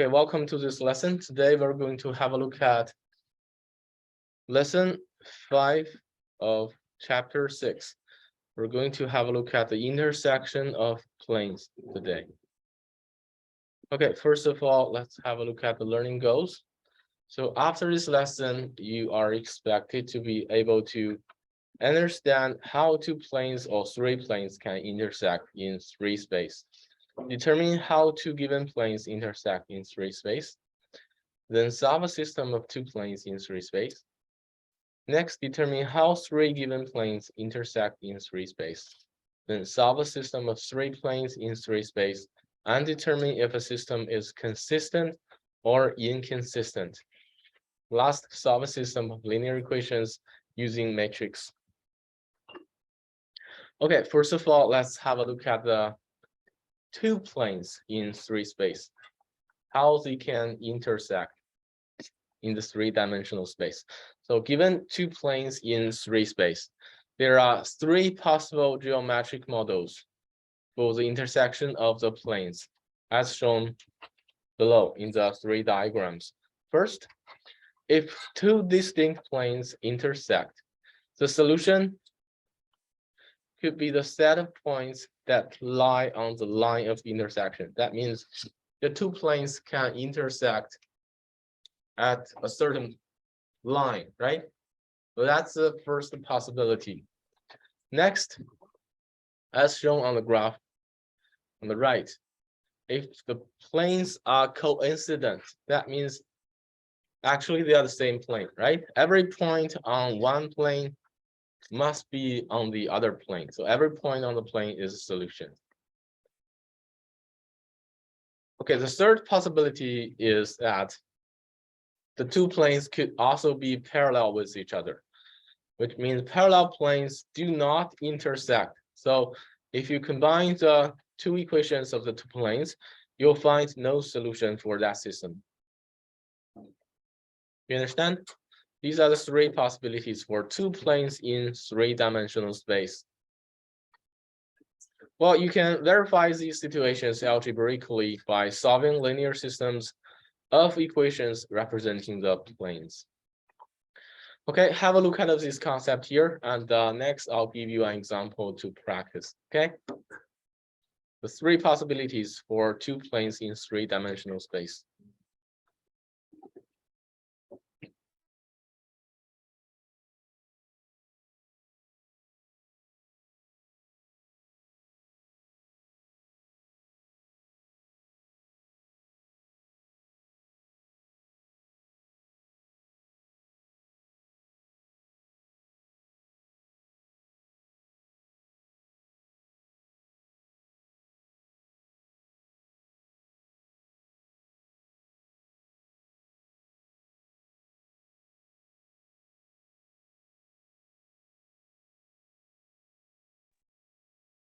Okay, welcome to this lesson. Today we're going to have a look at lesson 5 of chapter 6. We're going to have a look at the intersection of planes today. Okay, first of all, let's have a look at the learning goals. So after this lesson, you are expected to be able to understand how two planes or three planes can intersect in three space. Determine how two given planes intersect in three space. Then solve a system of two planes in three space. Next, determine how three given planes intersect in three space. Then solve a system of three planes in three space and determine if a system is consistent or inconsistent. Last, solve a system of linear equations using matrix. Okay, first of all, let's have a look at the two planes in three space, how they can intersect in the three-dimensional space. So given two planes in three space, there are three possible geometric models for the intersection of the planes, as shown below in the three diagrams. First, if two distinct planes intersect, the solution could be the set of points that lie on the line of intersection. That means the two planes can intersect at a certain line, right? So that's the first possibility. Next, as shown on the graph on the right, if the planes are coincident, that means actually they are the same plane, right? Every point on one plane must be on the other plane. So every point on the plane is a solution. Okay, the third possibility is that the two planes could also be parallel with each other, which means parallel planes do not intersect. So if you combine the two equations of the two planes, you'll find no solution for that system. You understand? These are the three possibilities for two planes in three-dimensional space. Well, you can verify these situations algebraically by solving linear systems of equations representing the planes. Okay, have a look at this concept here, and next I'll give you an example to practice. Okay, the three possibilities for two planes in three-dimensional space.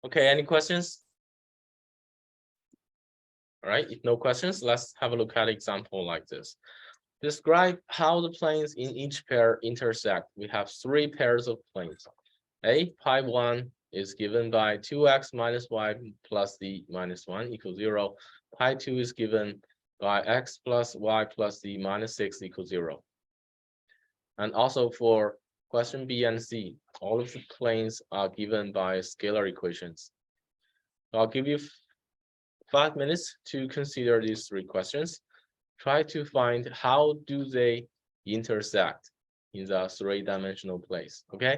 Okay, any questions? All right, if no questions, let's have a look at an example like this. Describe how the planes in each pair intersect. We have three pairs of planes. Pi1 is given by 2x minus y plus z minus 1 equals 0. Pi2 is given by x plus y plus z minus 6 equals 0. And also for question B and C, all of the planes are given by scalar equations. So I'll give you 5 minutes to consider these three questions. Try to find how do they intersect in the three-dimensional place, okay?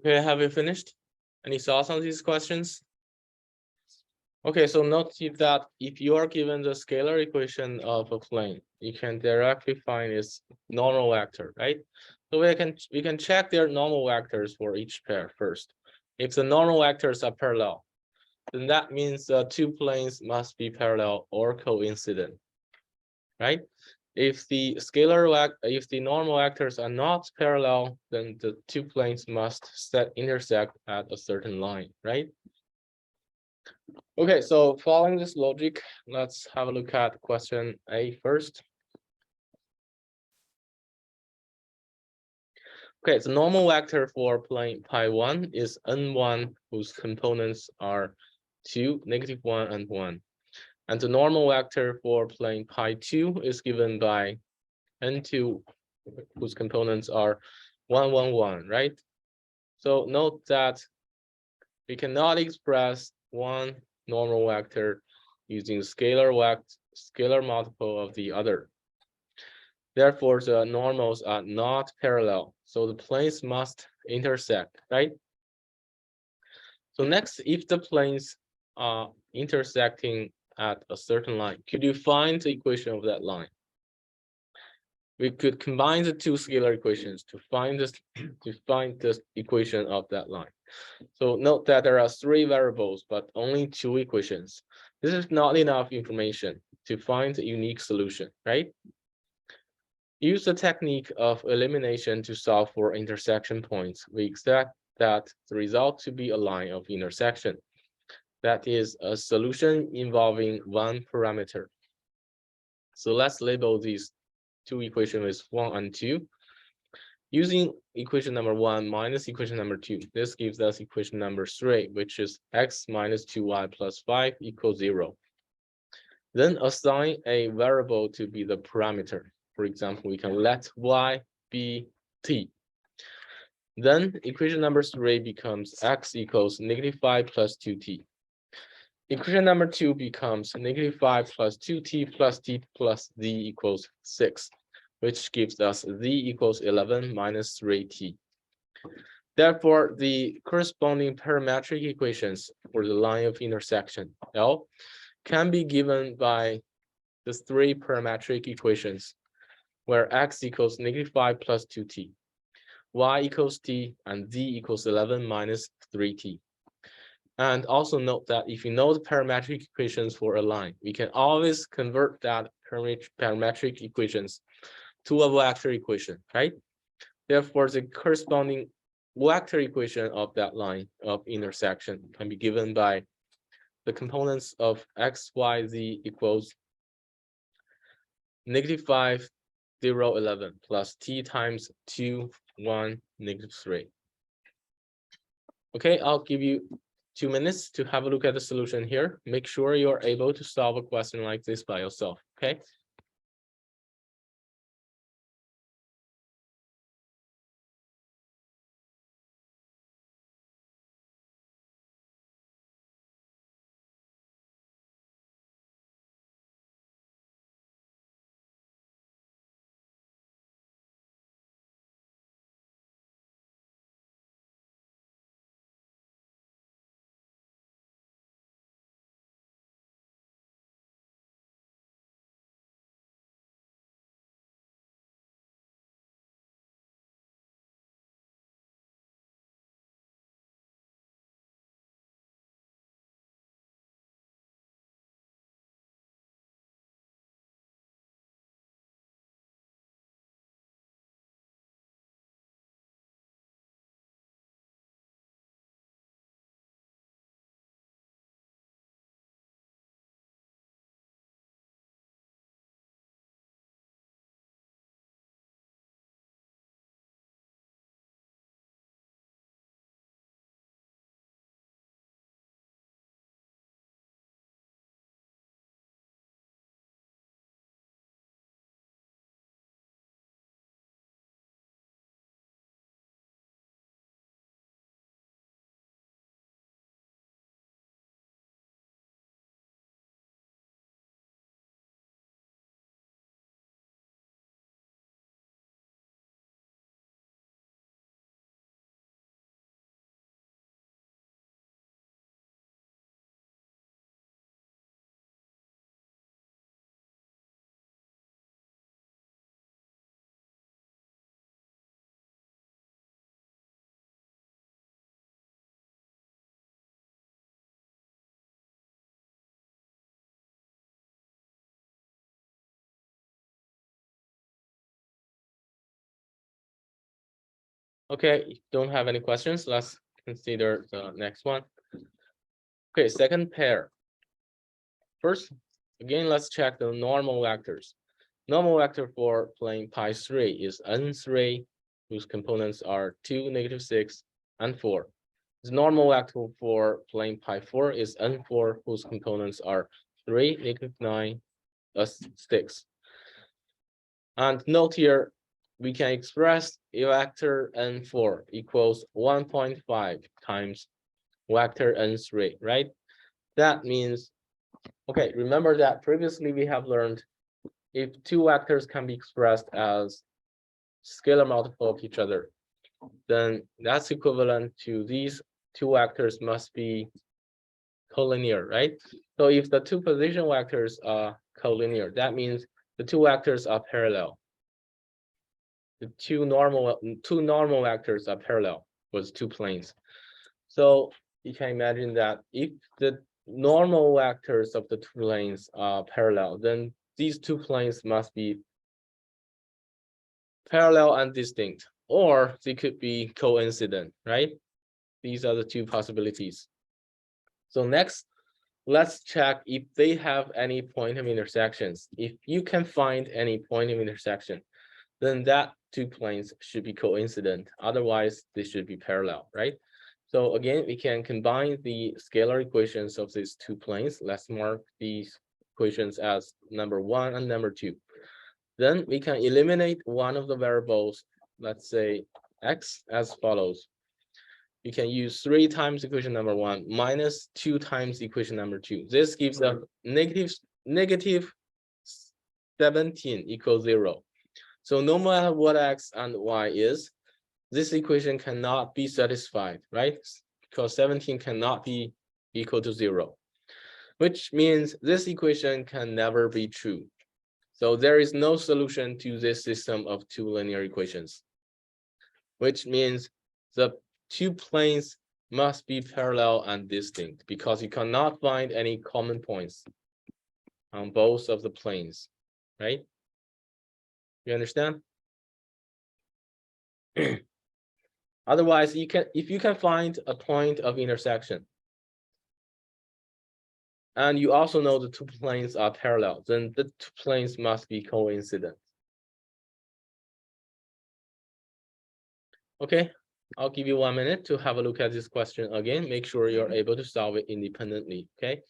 Okay, have you finished? Any thoughts on these questions? Okay, so note that if you are given the scalar equation of a plane, you can directly find its normal vector, right? So we can check their normal vectors for each pair first. If the normal vectors are parallel, then that means the two planes must be parallel or coincident, right? If the normal vectors are not parallel, then the two planes must intersect at a certain line, right? Okay, so following this logic, let's have a look at question A first. Okay, the normal vector for plane pi1 is n1, whose components are 2, -1, and 1. And the normal vector for plane pi2 is given by n2, whose components are 1, 1, 1, right? So note that we cannot express one normal vector using scalar multiple of the other. Therefore, the normals are not parallel, so the planes must intersect, right? So next, if the planes are intersecting at a certain line, could you find the equation of that line? We could combine the two scalar equations to find this equation of that line. So note that there are 3 variables, but only 2 equations. This is not enough information to find a unique solution, right? Use the technique of elimination to solve for intersection points. We expect that the result to be a line of intersection. That is a solution involving one parameter. So let's label these two equations as 1 and 2. Using equation number 1 minus equation number 2, this gives us equation number 3, which is x minus 2y plus 5 equals 0. Then assign a variable to be the parameter. For example, we can let y be t. Then equation number 3 becomes x equals -5 plus 2t. Equation number 2 becomes -5 plus 2t plus t plus z equals 6, which gives us z equals 11 minus 3t. Therefore, the corresponding parametric equations for the line of intersection L can be given by the 3 parametric equations, where x equals -5 plus 2t, y equals t, and z equals 11 minus 3t. And also note that if you know the parametric equations for a line, we can always convert that parametric equations to a vector equation, right? Therefore, the corresponding vector equation of that line of intersection can be given by the components of x, y, z equals -5, 0, 11 plus t times 2, 1, -3. Okay, I'll give you 2 minutes to have a look at the solution here. Make sure you're able to solve a question like this by yourself, okay? Okay, if you don't have any questions, let's consider the next one. Okay, second pair. First, again, let's check the normal vectors. Normal vector for plane pi3 is n3, whose components are 2, -6, and 4. The normal vector for plane pi4 is n4, whose components are 3, -9, 6. And note here, we can express a vector n4 equals 1.5 times vector n3, right? That means, okay, remember that previously we have learned if two vectors can be expressed as scalar multiple of each other, then that's equivalent to these two vectors must be collinear, right? So if the two position vectors are collinear, that means the two vectors are parallel. The two normal vectors are parallel with two planes. So you can imagine that if the normal vectors of the two planes are parallel, then these two planes must be parallel and distinct, or they could be coincident, right? These are the two possibilities. So next, let's check if they have any point of intersections. If you can find any point of intersection, then that two planes should be coincident. Otherwise, they should be parallel, right? So again, we can combine the scalar equations of these two planes. Let's mark these equations as number 1 and number 2. Then we can eliminate one of the variables, let's say x, as follows. You can use 3 times equation number 1 minus 2 times equation number 2. This gives a negative 17 equals 0. So no matter what x and y is, this equation cannot be satisfied, right? Because 17 cannot be equal to 0, which means this equation can never be true. So there is no solution to this system of two linear equations, which means the two planes must be parallel and distinct because you cannot find any common points on both of the planes, right? You understand? Otherwise, if you can find a point of intersection, and you also know the two planes are parallel, then the two planes must be coincident. Okay, I'll give you 1 minute to have a look at this question again. Make sure you're able to solve it independently, okay?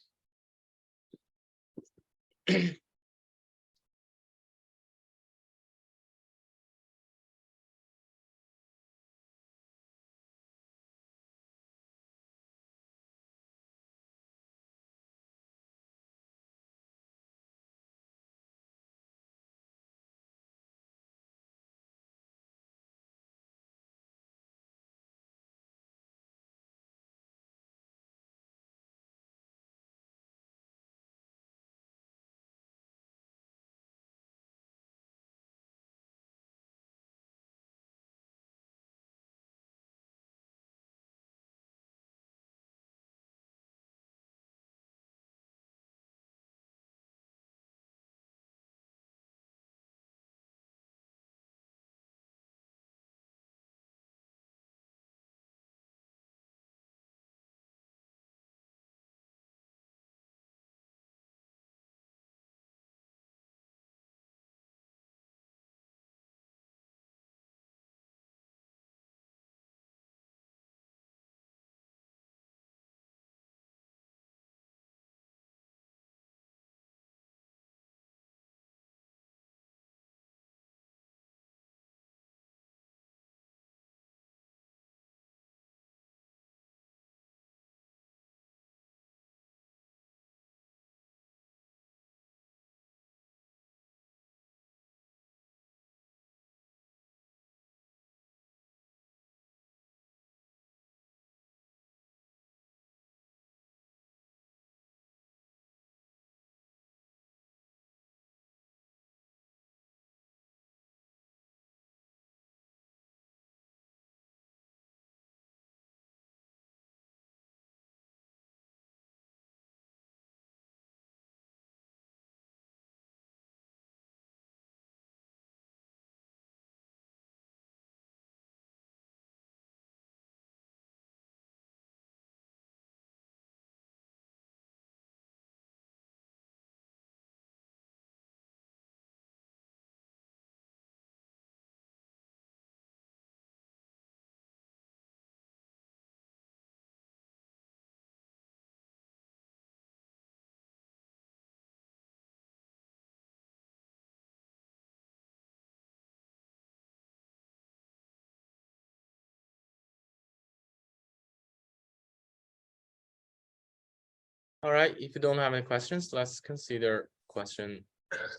All right, if you don't have any questions, let's consider question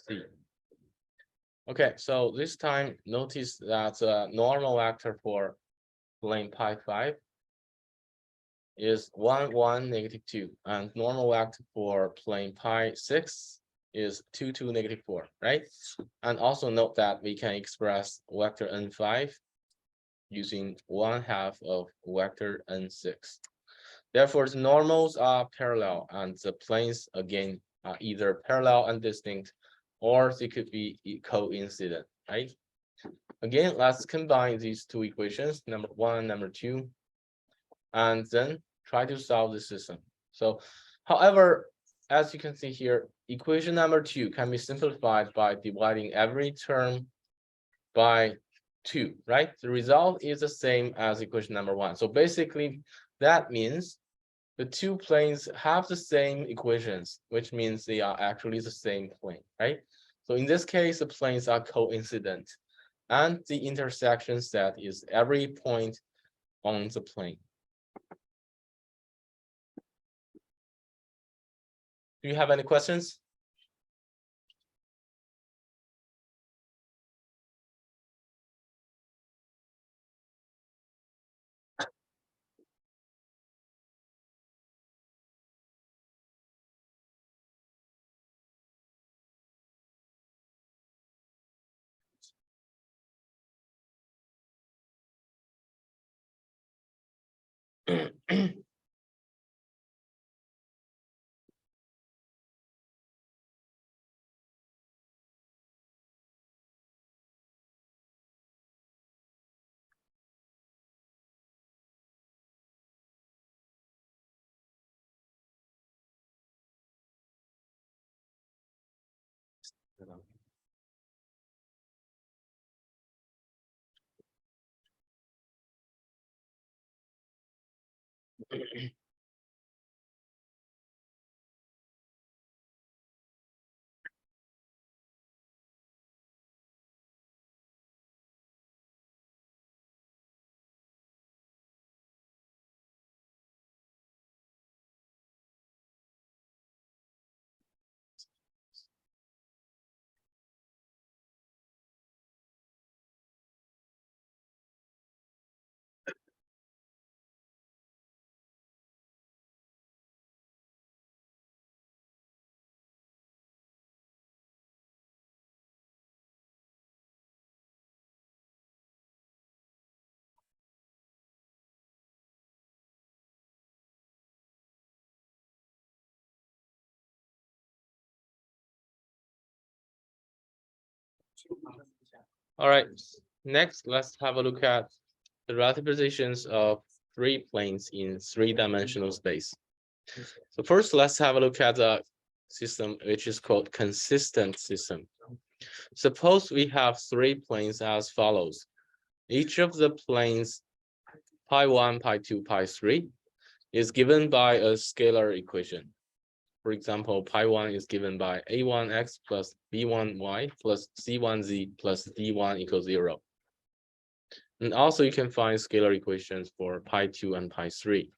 C. Okay, so this time notice that normal vector for plane pi 5 is 1, 1, -2, and normal vector for plane pi 6 is 2, 2, -4, right? And also note that we can express vector n5 using 1/2 of vector n6. Therefore, the normals are parallel, and the planes again are either parallel and distinct, or they could be coincident, right? Again, let's combine these two equations, number 1 and number 2, and then try to solve the system. So, however, as you can see here, equation number 2 can be simplified by dividing every term by 2, right? The result is the same as equation number 1. So basically, that means the two planes have the same equations, which means they are actually the same plane, right? So in this case, the planes are coincident, and the intersection set is every point on the plane. Do you have any questions? All right, next, let's have a look at the relative positions of three planes in three-dimensional space. So first, let's have a look at the system, which is called consistent system. Suppose we have three planes as follows. Each of the planes pi 1, pi 2, pi 3 is given by a scalar equation. For example, pi 1 is given by a1x plus b1y plus c1z plus d1 equals 0. And also you can find scalar equations for pi 2 and pi 3.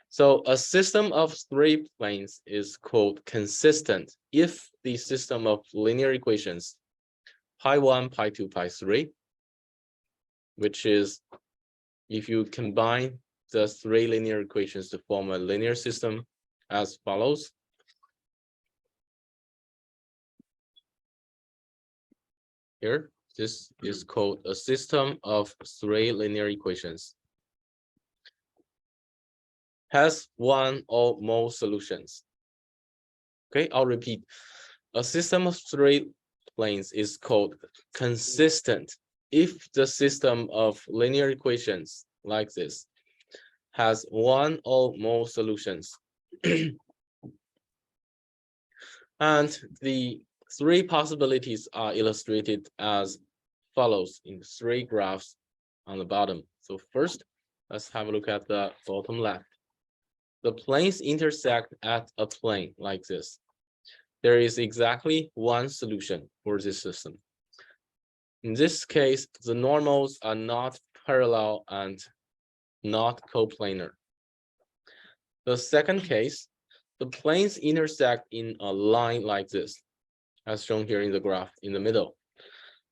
So a system of three planes is called consistent if the system of linear equations pi 1, pi 2, pi 3, which is if you combine the three linear equations to form a linear system as follows. Here, this is called a system of three linear equations. Has one or more solutions. Okay, I'll repeat. A system of three planes is called consistent if the system of linear equations like this has one or more solutions. And the three possibilities are illustrated as follows in three graphs on the bottom. So first, let's have a look at the bottom left. The planes intersect at a plane like this. There is exactly one solution for this system. In this case, the normals are not parallel and not coplanar. The second case, the planes intersect in a line like this, as shown here in the graph in the middle.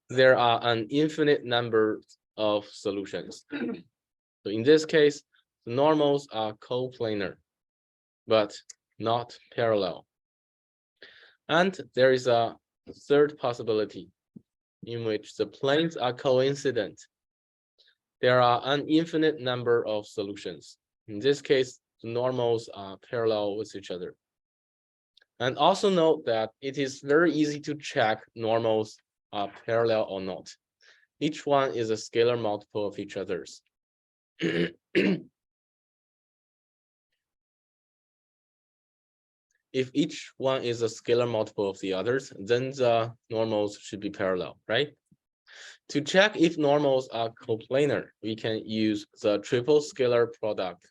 There are an infinite number of solutions. So in this case, the normals are coplanar, but not parallel. And there is a third possibility in which the planes are coincident. There are an infinite number of solutions. In this case, the normals are parallel with each other. And also note that it is very easy to check normals are parallel or not. Each one is a scalar multiple of each other's. If each one is a scalar multiple of the others, then the normals should be parallel, right? To check if normals are coplanar, we can use the triple scalar product,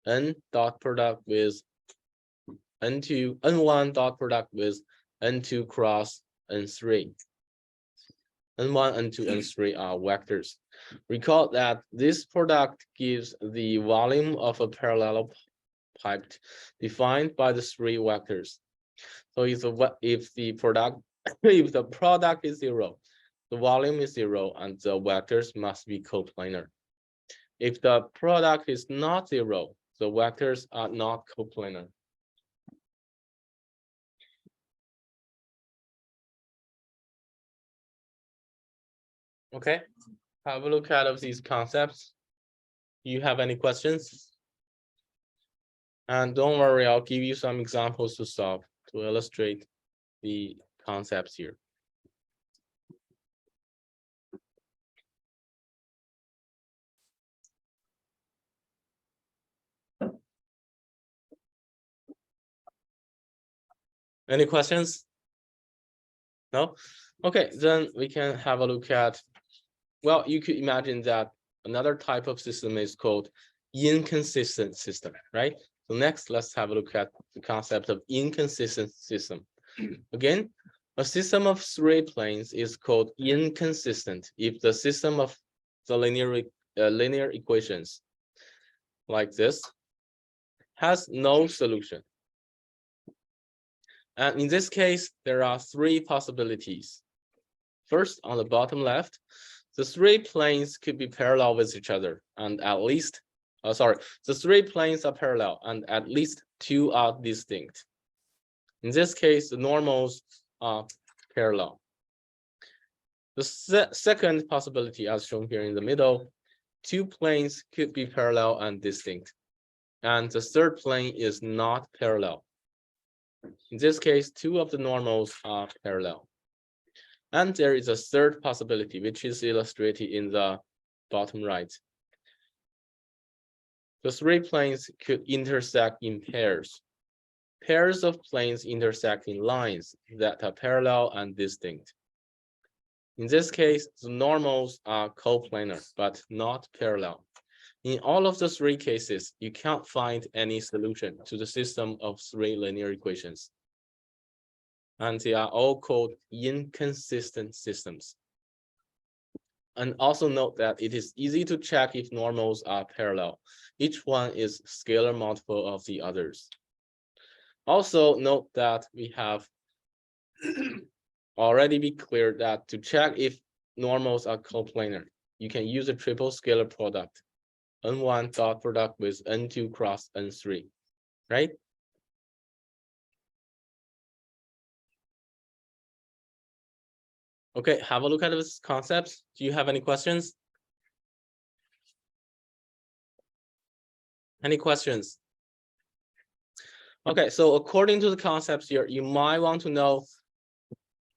n dot product with n2, n1 dot product with n2 cross n3. n1, n2, n3 are vectors. Recall that this product gives the volume of a parallel pipe defined by the three vectors. So if the product if the product is zero, the volume is zero, and the vectors must be coplanar. If the product is not zero, the vectors are not coplanar. Okay, have a look at these concepts. Do you have any questions? And don't worry, I'll give you some examples to solve to illustrate the concepts here. Any questions? No? Okay, then we can have a look at, well, you could imagine that another type of system is called inconsistent system, right? So next, let's have a look at the concept of inconsistent system. Again, a system of three planes is called inconsistent if the system of the linear equations like this has no solution. And in this case, there are three possibilities. First, on the bottom left, the three planes could be parallel with each other, and at least, the three planes are parallel, and at least two are distinct. In this case, the normals are parallel. The second possibility, as shown here in the middle, two planes could be parallel and distinct, and the third plane is not parallel. In this case, two of the normals are parallel. And there is a third possibility, which is illustrated in the bottom right. The three planes could intersect in pairs. Pairs of planes intersect in lines that are parallel and distinct. In this case, the normals are coplanar, but not parallel. In all of the three cases, you can't find any solution to the system of three linear equations. And they are all called inconsistent systems. And also note that it is easy to check if normals are parallel. Each one is scalar multiple of the others. Also note that we have already be clear that to check if normals are coplanar, you can use a triple scalar product, n1 dot product with n2 cross n3, right? Okay, have a look at this concepts. Do you have any questions? Any questions? Okay, so according to the concepts here, you might want to know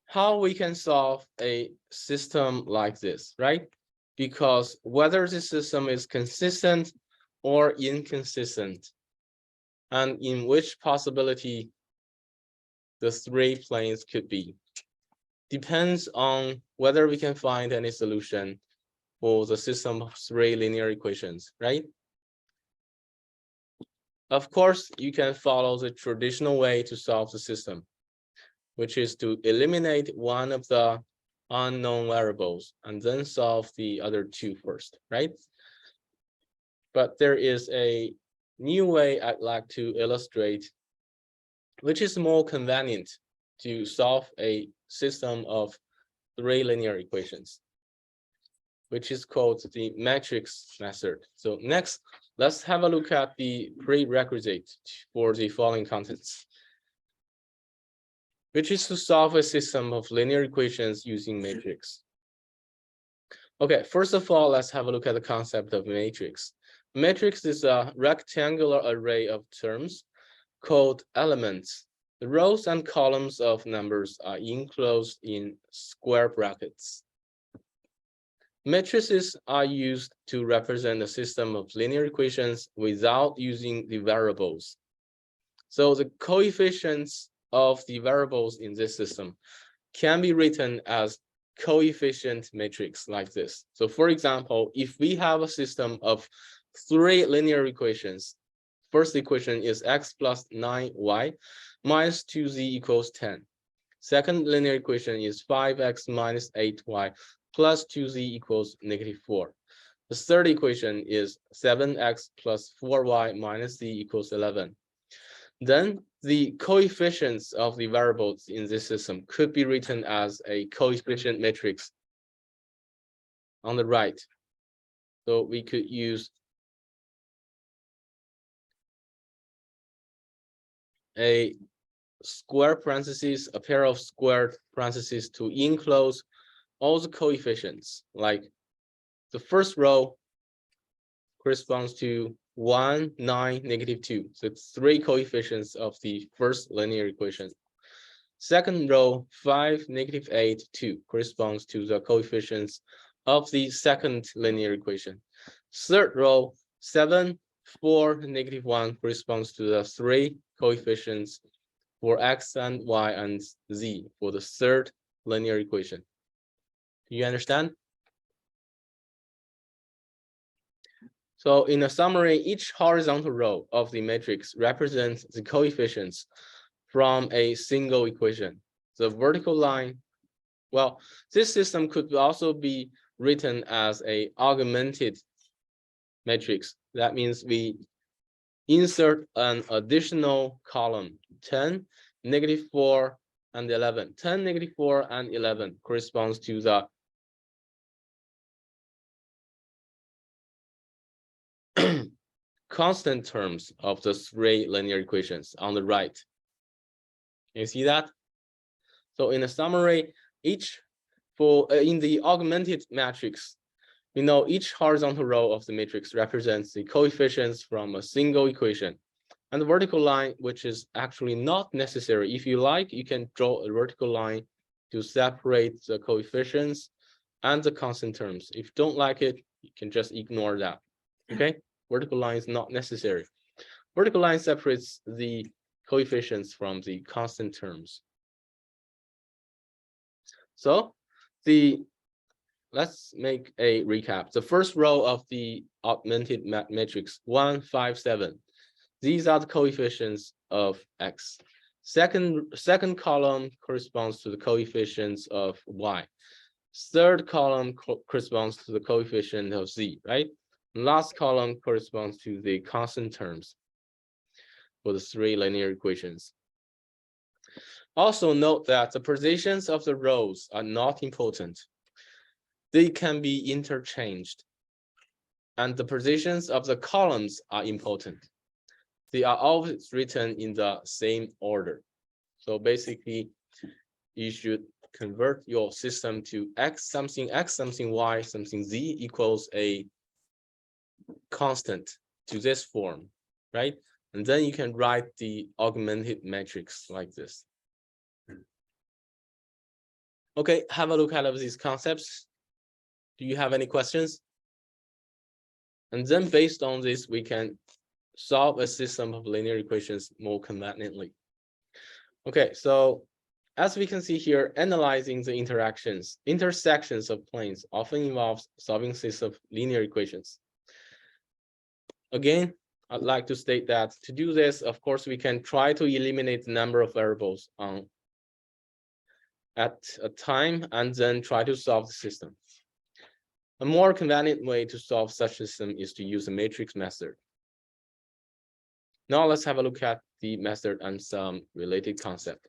how we can solve a system like this, right? Because whether the system is consistent or inconsistent, and in which possibility the three planes could be, depends on whether we can find any solution for the system of three linear equations, right? Of course, you can follow the traditional way to solve the system, which is to eliminate one of the unknown variables and then solve the other two first, right? But there is a new way I'd like to illustrate which is more convenient to solve a system of 3 linear equations, which is called the matrix method. So next, let's have a look at the prerequisite for the following contents, which is to solve a system of linear equations using matrix. Okay, first of all, let's have a look at the concept of matrix. Matrix is a rectangular array of terms called elements. The rows and columns of numbers are enclosed in square brackets. Matrices are used to represent a system of linear equations without using the variables. So the coefficients of the variables in this system can be written as coefficient matrix like this. So for example, if we have a system of 3 linear equations, first equation is x plus 9y minus 2z equals 10. Second linear equation is 5x minus 8y plus 2z equals -4. The third equation is 7x plus 4y minus z equals 11. Then the coefficients of the variables in this system could be written as a coefficient matrix on the right. So we could use a square parentheses, a pair of square parentheses to enclose all the coefficients. Like the first row corresponds to 1, 9, -2. So it's 3 coefficients of the first linear equation. Second row, 5, -8, 2 corresponds to the coefficients of the second linear equation. Third row, 7, 4, -1 corresponds to the 3 coefficients for x and y and z for the third linear equation. Do you understand? So in a summary, each horizontal row of the matrix represents the coefficients from a single equation. The vertical line, well, this system could also be written as an augmented matrix. That means we insert an additional column, 10, -4, and 11. 10, -4, and 11 corresponds to the constant terms of the 3 linear equations on the right. Can you see that? So in a summary, in the augmented matrix, we know each horizontal row of the matrix represents the coefficients from a single equation. And the vertical line, which is actually not necessary. If you like, you can draw a vertical line to separate the coefficients and the constant terms. If you don't like it, you can just ignore that. Okay? Vertical line is not necessary. Vertical line separates the coefficients from the constant terms. So let's make a recap. The first row of the augmented matrix, 1, 5, 7. These are the coefficients of x. Second column corresponds to the coefficients of y. Third column corresponds to the coefficient of z, right? Last column corresponds to the constant terms for the 3 linear equations. Also note that the positions of the rows are not important. They can be interchanged. And the positions of the columns are important. They are always written in the same order. So basically, you should convert your system to x something y something z equals a constant to this form, right? And then you can write the augmented matrix like this. Okay, have a look at these concepts. Do you have any questions? And then based on this, we can solve a system of linear equations more conveniently. Okay, so as we can see here, analyzing the intersections of planes often involves solving a system of linear equations. Again, I'd like to state that to do this, of course, we can try to eliminate the number of variables at a time and then try to solve the system. A more convenient way to solve such a system is to use a matrix method. Now let's have a look at the method and some related concept.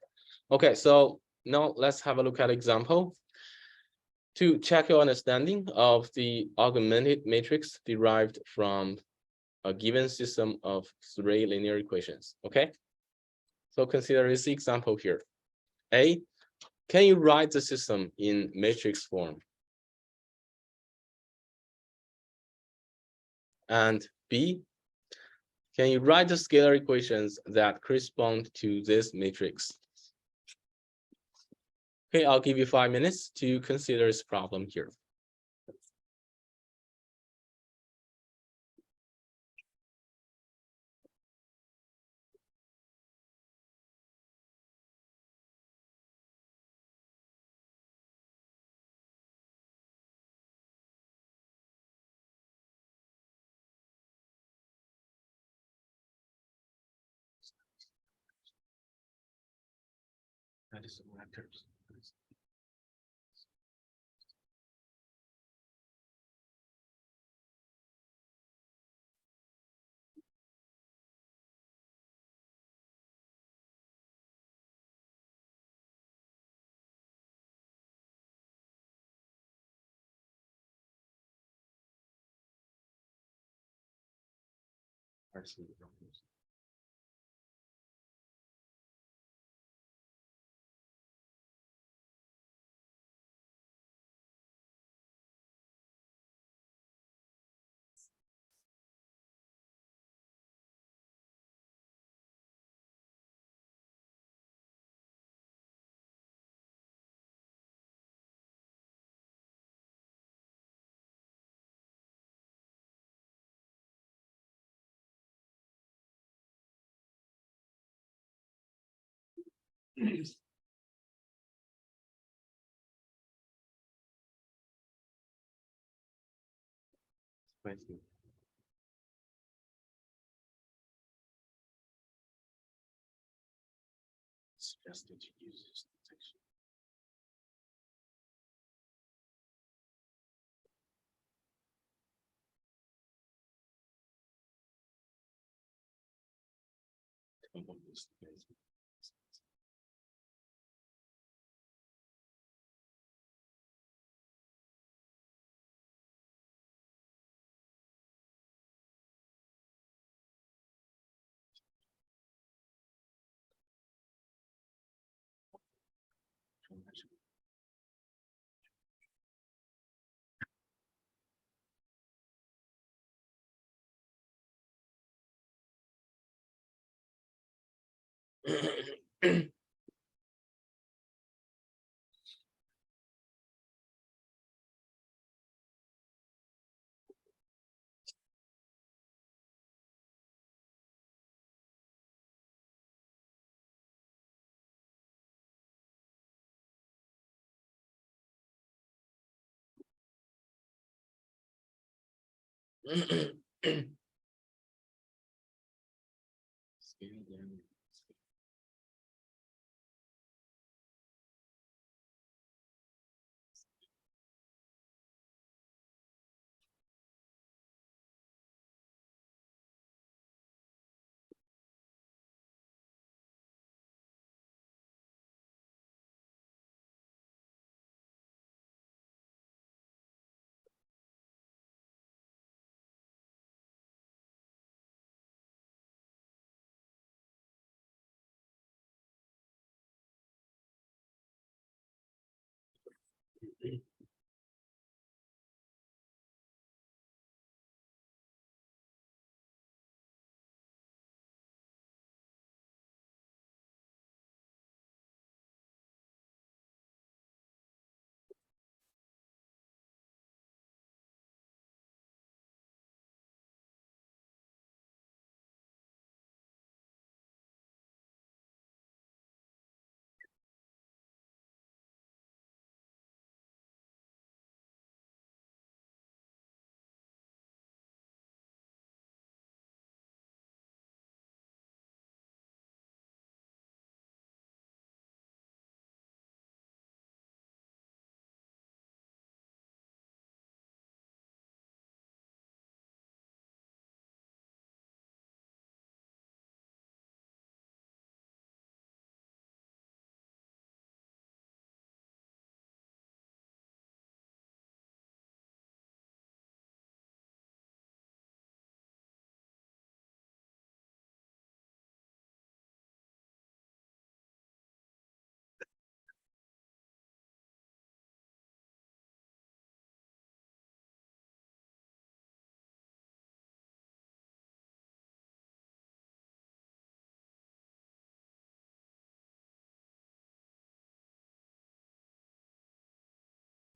Okay, so now let's have a look at example. To check your understanding of the augmented matrix derived from a given system of 3 linear equations, okay? So consider this example here. A, can you write the system in matrix form? And B, can you write the scalar equations that correspond to this matrix? Okay, I'll give you 5 minutes to consider this problem here. That is vectors. Suggested to use this notation.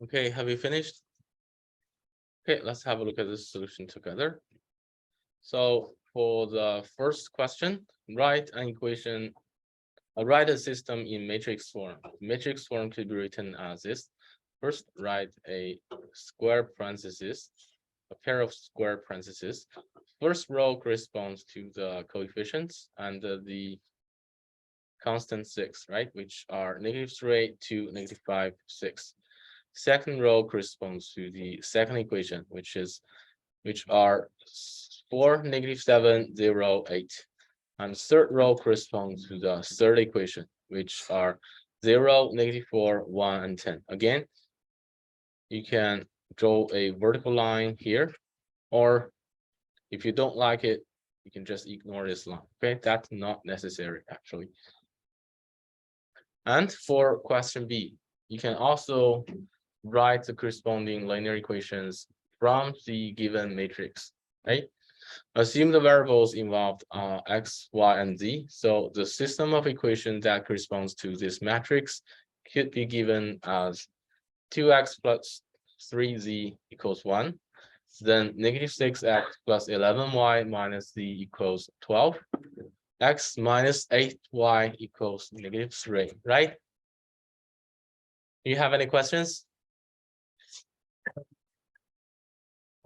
Okay, have we finished? Okay, let's have a look at this solution together. So for the first question, write an equation, write a system in matrix form. Matrix form could be written as this. First, write a square parenthesis, a pair of square parentheses. First row corresponds to the coefficients and the constant 6, right? Which are -3 to -5, 6. Second row corresponds to the second equation, which are 4, -7, 0, 8. And third row corresponds to the third equation, which are 0, -4, 1, and 10. Again, you can draw a vertical line here, or if you don't like it, you can just ignore this line. Okay, that's not necessary actually. And for question B, you can also write the corresponding linear equations from the given matrix, right? Assume the variables involved are x, y, and z. So the system of equations that corresponds to this matrix could be given as 2x plus 3z equals 1. Then -6x plus 11y minus z equals 12. X minus 8y equals -3, right? Do you have any questions?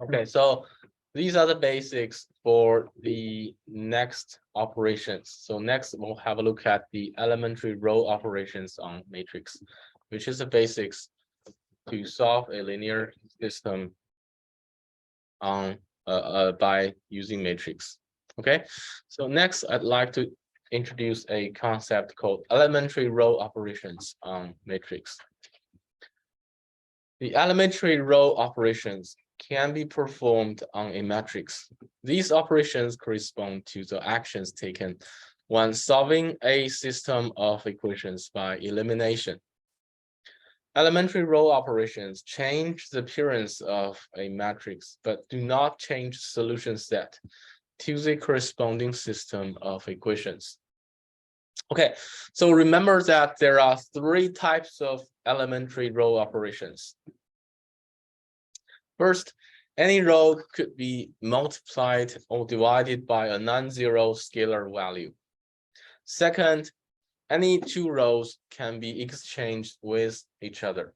Okay, so these are the basics for the next operations. So next we'll have a look at the elementary row operations on matrix, which is the basics to solve a linear system on by using matrix. Okay, so next I'd like to introduce a concept called elementary row operations on matrix. The elementary row operations can be performed on a matrix. These operations correspond to the actions taken when solving a system of equations by elimination. Elementary row operations change the appearance of a matrix, but do not change the solution set to the corresponding system of equations. Okay, so remember that there are 3 types of elementary row operations. First, any row could be multiplied or divided by a non-zero scalar value. Second, any 2 rows can be exchanged with each other.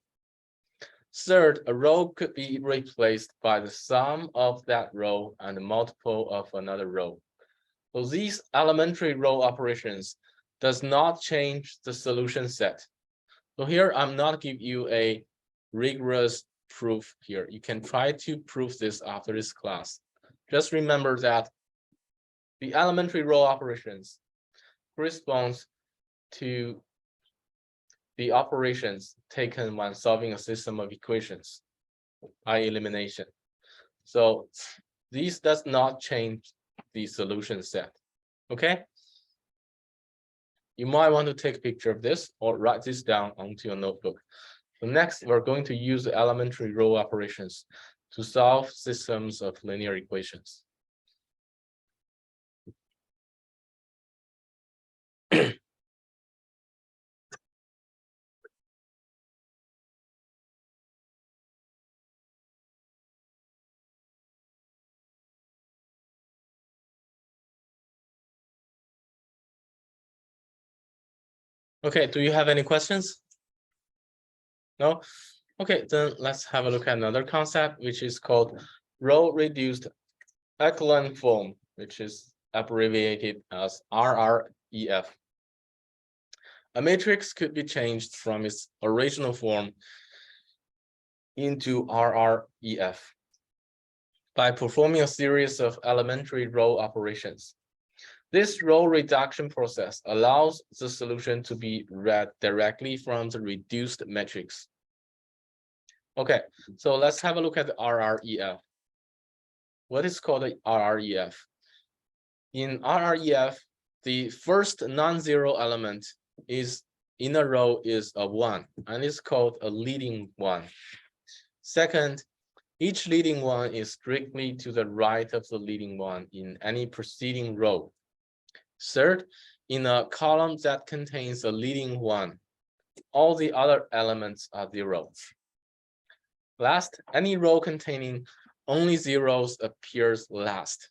Third, a row could be replaced by the sum of that row and a multiple of another row. So these elementary row operations does not change the solution set. So here I'm not giving you a rigorous proof here. You can try to prove this after this class. Just remember that the elementary row operations corresponds to the operations taken when solving a system of equations by elimination. So these does not change the solution set. Okay. You might want to take a picture of this or write this down onto your notebook. So next, we're going to use the elementary row operations to solve systems of linear equations. Okay, do you have any questions? No? Okay, then let's have a look at another concept, which is called row reduced echelon form, which is abbreviated as RREF. A matrix could be changed from its original form into RREF by performing a series of elementary row operations. This row reduction process allows the solution to be read directly from the reduced matrix. Okay, so let's have a look at the RREF. What is called the RREF? In RREF, the first non-zero element is in a row is a 1, and it's called a leading one. Second, each leading one is strictly to the right of the leading one in any preceding row. Third, in a column that contains a leading one, all the other elements are 0. last. Any row containing only zeros appears last.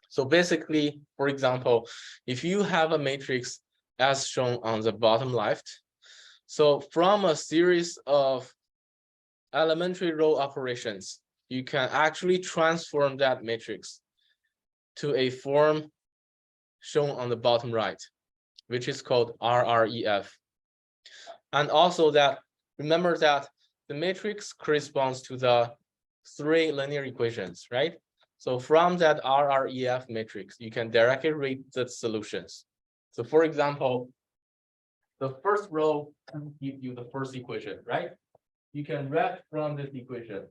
So basically, for example, if you have a matrix as shown on the bottom left, so from a series of elementary row operations, you can actually transform that matrix to a form shown on the bottom right, which is called RREF. And also that, remember that the matrix corresponds to the 3 linear equations, right? So from that RREF matrix, you can directly read the solutions. So for example, the first row gives you the first equation, right? You can read from this equation,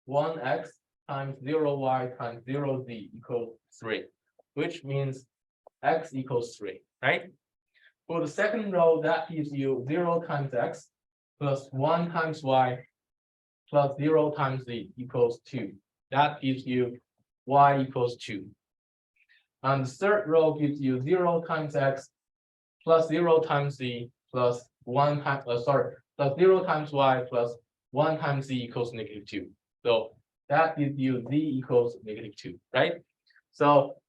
1x times 0y times 0z equals 3, which means x equals 3, right? For the second row, that gives you 0 times x plus 1 times y plus 0 times z equals 2. That gives you y equals 2. And the third row gives you 0 times x plus 0 times z plus 1 times, plus 0 times y plus 1 times z equals -2. So that gives you z equals -2, right? So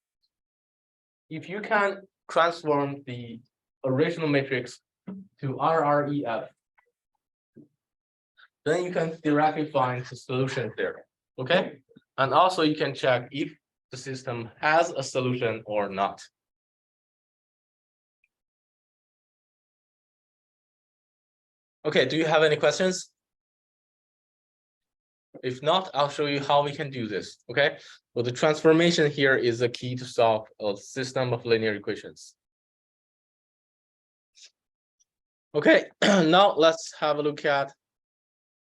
if you can transform the original matrix to RREF, then you can directly find the solution there, okay? And also you can check if the system has a solution or not. Okay, do you have any questions? If not, I'll show you how we can do this, okay? Well, the transformation here is the key to solve a system of linear equations. Okay, now let's have a look at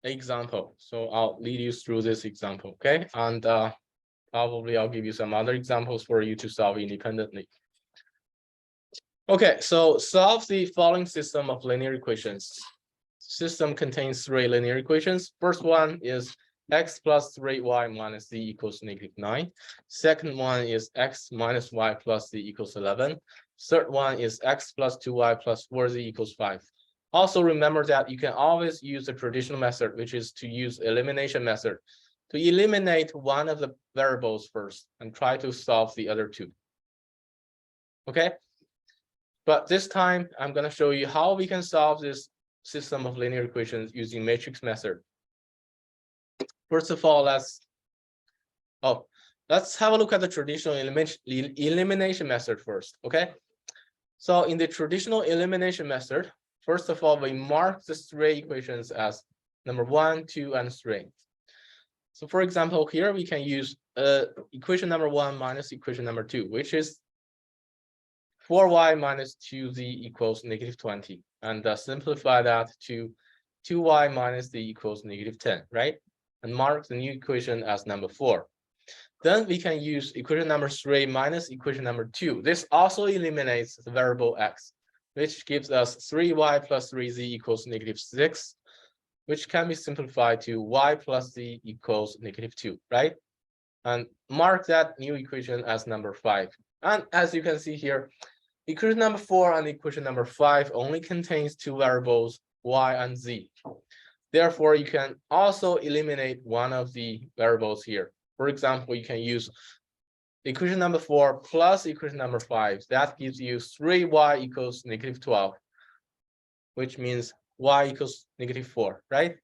an example. So I'll lead you through this example, okay? And probably I'll give you some other examples for you to solve independently. Okay, so solve the following system of linear equations. System contains 3 linear equations. First one is x plus 3y minus z equals -9. Second one is x minus y plus z equals 11. Third one is x plus 2y plus 4z equals 5. Also remember that you can always use the traditional method, which is to use elimination method, to eliminate one of the variables first and try to solve the other 2. Okay? But this time, I'm going to show you how we can solve this system of linear equations using matrix method. First of all, let's have a look at the traditional elimination method first, okay? So in the traditional elimination method, first of all, we mark the 3 equations as number 1, 2, and 3. So for example, here we can use equation number 1 minus equation number 2, which is 4y minus 2z equals -20, and simplify that to 2y minus z equals -10, right? And mark the new equation as number 4. Then we can use equation number 3 minus equation number 2. This also eliminates the variable x, which gives us 3y plus 3z equals -6, which can be simplified to y plus z equals -2, right? And mark that new equation as number 5. And as you can see here, equation number 4 and equation number 5 only contains 2 variables, y and z. Therefore, you can also eliminate one of the variables here. For example, you can use equation number 4 plus equation number 5. That gives you 3y equals -12, which means y equals -4, right?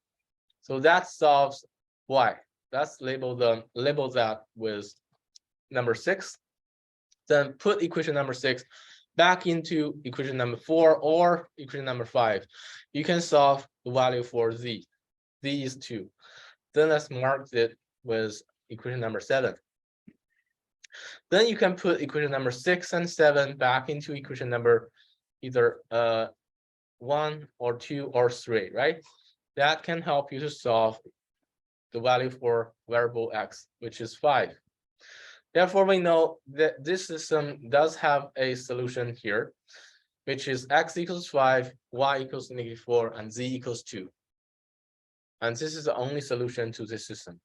So that solves y. Let's label that with number 6. Then put equation number 6 back into equation number 4 or equation number 5. You can solve the value for z. Z is 2. Then let's mark it with equation number 7. Then you can put equation number 6 and 7 back into equation number either 1 or 2 or 3, right? That can help you to solve the value for variable x, which is 5. Therefore, we know that this system does have a solution here, which is x equals 5, y equals -4, and z equals 2. And this is the only solution to this system.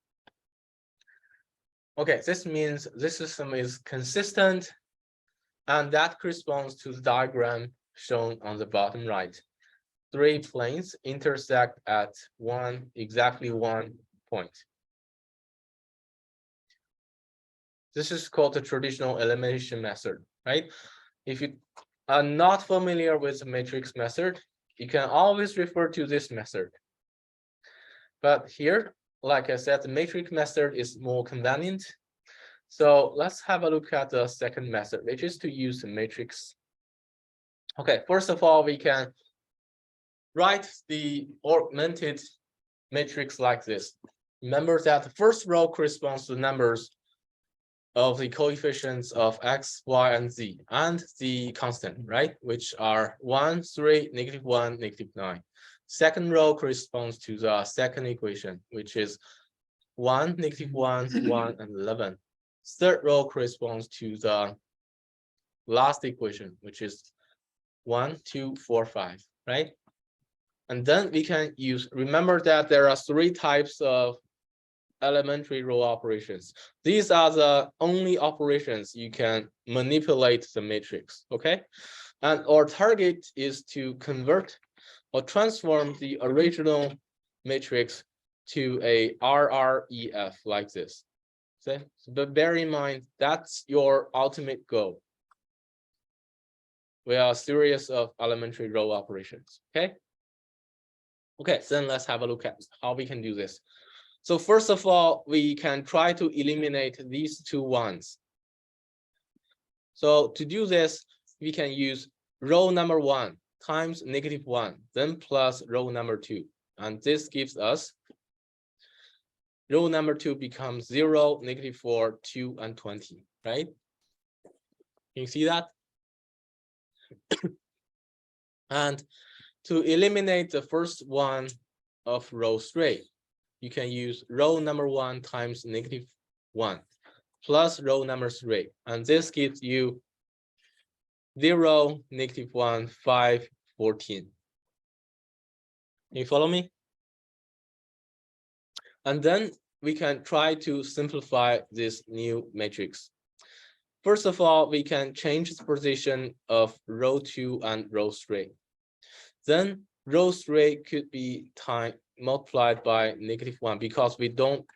Okay, this means this system is consistent, and that corresponds to the diagram shown on the bottom right. 3 planes intersect at exactly 1 point. This is called the traditional elimination method, right? If you are not familiar with the matrix method, you can always refer to this method. But here, like I said, the matrix method is more convenient. So let's have a look at the second method, which is to use the matrix. Okay, first of all, we can write the augmented matrix like this. Remember that the first row corresponds to the numbers of the coefficients of x, y, and z, and the constant, right? Which are 1, 3, -1, -9. Second row corresponds to the second equation, which is 1, -1, 1, and 11. Third row corresponds to the last equation, which is 1, 2, 4, 5, right? And then we can use, remember that there are 3 types of elementary row operations. These are the only operations you can manipulate the matrix, okay? And our target is to convert or transform the original matrix to a RREF like this. Okay? But bear in mind, that's your ultimate goal. We are a series of elementary row operations, okay? Okay, then let's have a look at how we can do this. So first of all, we can try to eliminate these 2 ones. So to do this, we can use row number 1 times -1, then plus row number 2. And this gives us row number 2 becomes 0, -4, 2, and 20, right? Can you see that? And to eliminate the first one of row 3, you can use row number 1 times -1 plus row number 3. And this gives you 0, -1, 5, 14. Can you follow me? And then we can try to simplify this new matrix. First of all, we can change the position of row 2 and row 3. Then row 3 could be multiplied by -1 because we don't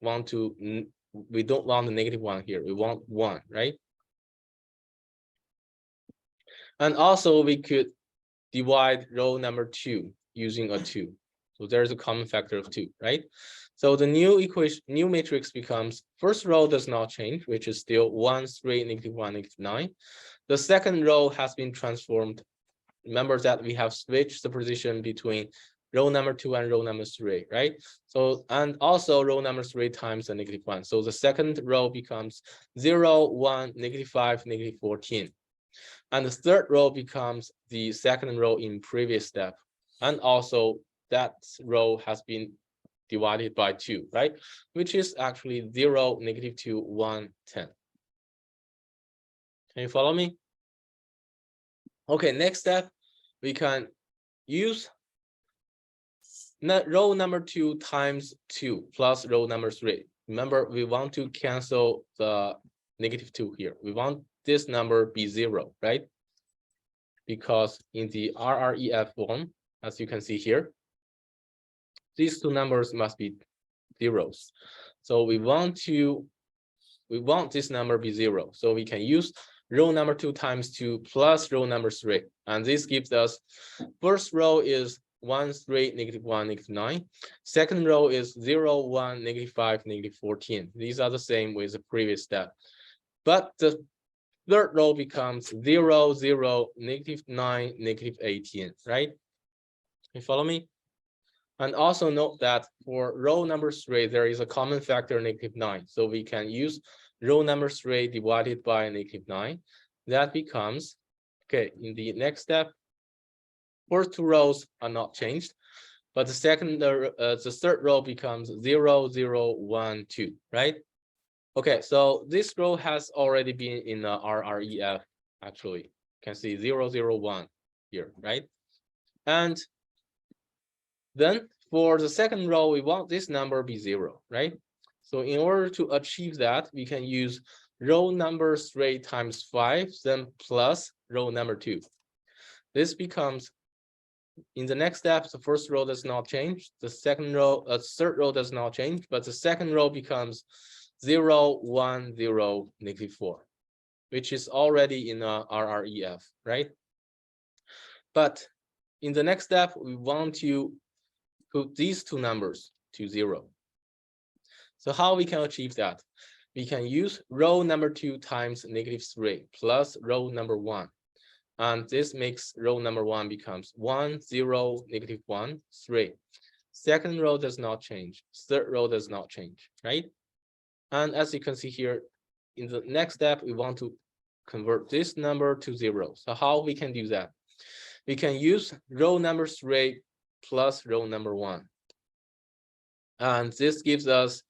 want the -1 here. We want 1, right? And also we could divide row number 2 using a 2. So there's a common factor of 2, right? So the new matrix becomes, first row does not change, which is still 1, 3, -1, -9. The second row has been transformed. Remember that we have switched the position between row number 2 and row number 3, right? So, and also row number 3 times the -1. So the second row becomes 0, 1, -5, -14. And the third row becomes the second row in previous step. And also that row has been divided by 2, right? Which is actually 0, -2, 1, 10. Can you follow me? Okay, next step, we can use row number 2 times 2 plus row number 3. Remember, we want to cancel the -2 here. We want this number be 0, right? Because in the RREF form, as you can see here, these 2 numbers must be zeros. So we want this number be 0. So we can use row number 2 times 2 plus row number 3. And this gives us, first row is 1, 3, -1, -9. Second row is 0, 1, -5, -14. These are the same with the previous step. But the third row becomes 0, 0, -9, -18, right? You follow me? And also note that for row number 3, there is a common factor -9. So we can use row number 3 divided by -9. That becomes, okay, in the next step, first 2 rows are not changed, but the third row becomes 0, 0, 1, 2, right? Okay, so this row has already been in the RREF, actually. You can see 0, 0, 1 here, right? And then for the second row, we want this number be 0, right? So in order to achieve that, we can use row number 3 times 5, then plus row number 2. This becomes in the next step, the first row does not change. The second row, third row does not change, but the second row becomes 0, 1, 0, -4, which is already in a RREF, right? But in the next step, we want to put these two numbers to 0. So how we can achieve that? We can use row number 2 times -3 plus row number 1. And this makes row number 1 becomes 1, 0, -1, 3. Second row does not change. Third row does not change, right? And as you can see here, in the next step, we want to convert this number to 0. So how we can do that? We can use row number 3 plus row number 1. And this gives us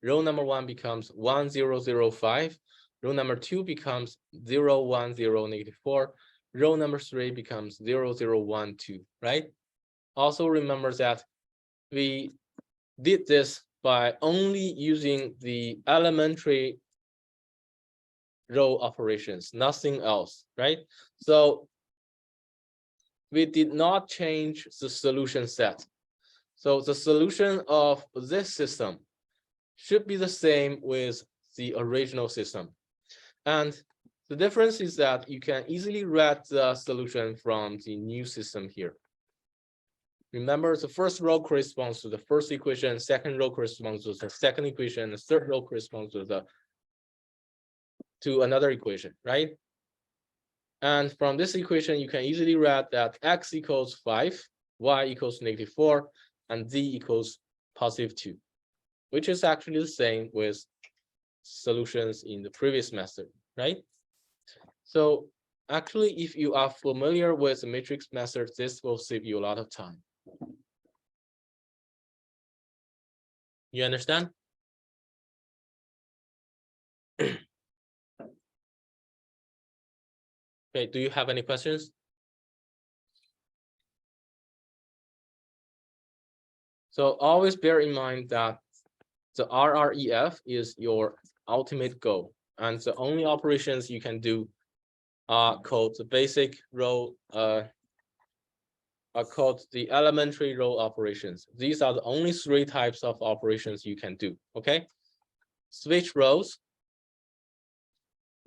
row number 1 becomes 1, 0, 0, 5. Row number 2 becomes 0, 1, 0, -4. Row number 3 becomes 0, 0, 1, 2, right? Also remember that we did this by only using the elementary row operations, nothing else, right? So we did not change the solution set. So the solution of this system should be the same with the original system. And the difference is that you can easily read the solution from the new system here. Remember, the first row corresponds to the first equation, second row corresponds to the second equation, the third row corresponds to another equation, right? And from this equation, you can easily read that x equals 5, y equals -4, and z equals +2, which is actually the same with solutions in the previous method, right? So actually, if you are familiar with the matrix method, this will save you a lot of time. You understand? Okay, do you have any questions? So always bear in mind that the RREF is your ultimate goal, and the only operations you can do are called the basic row, are called the elementary row operations. These are the only 3 types of operations you can do, okay? Switch rows,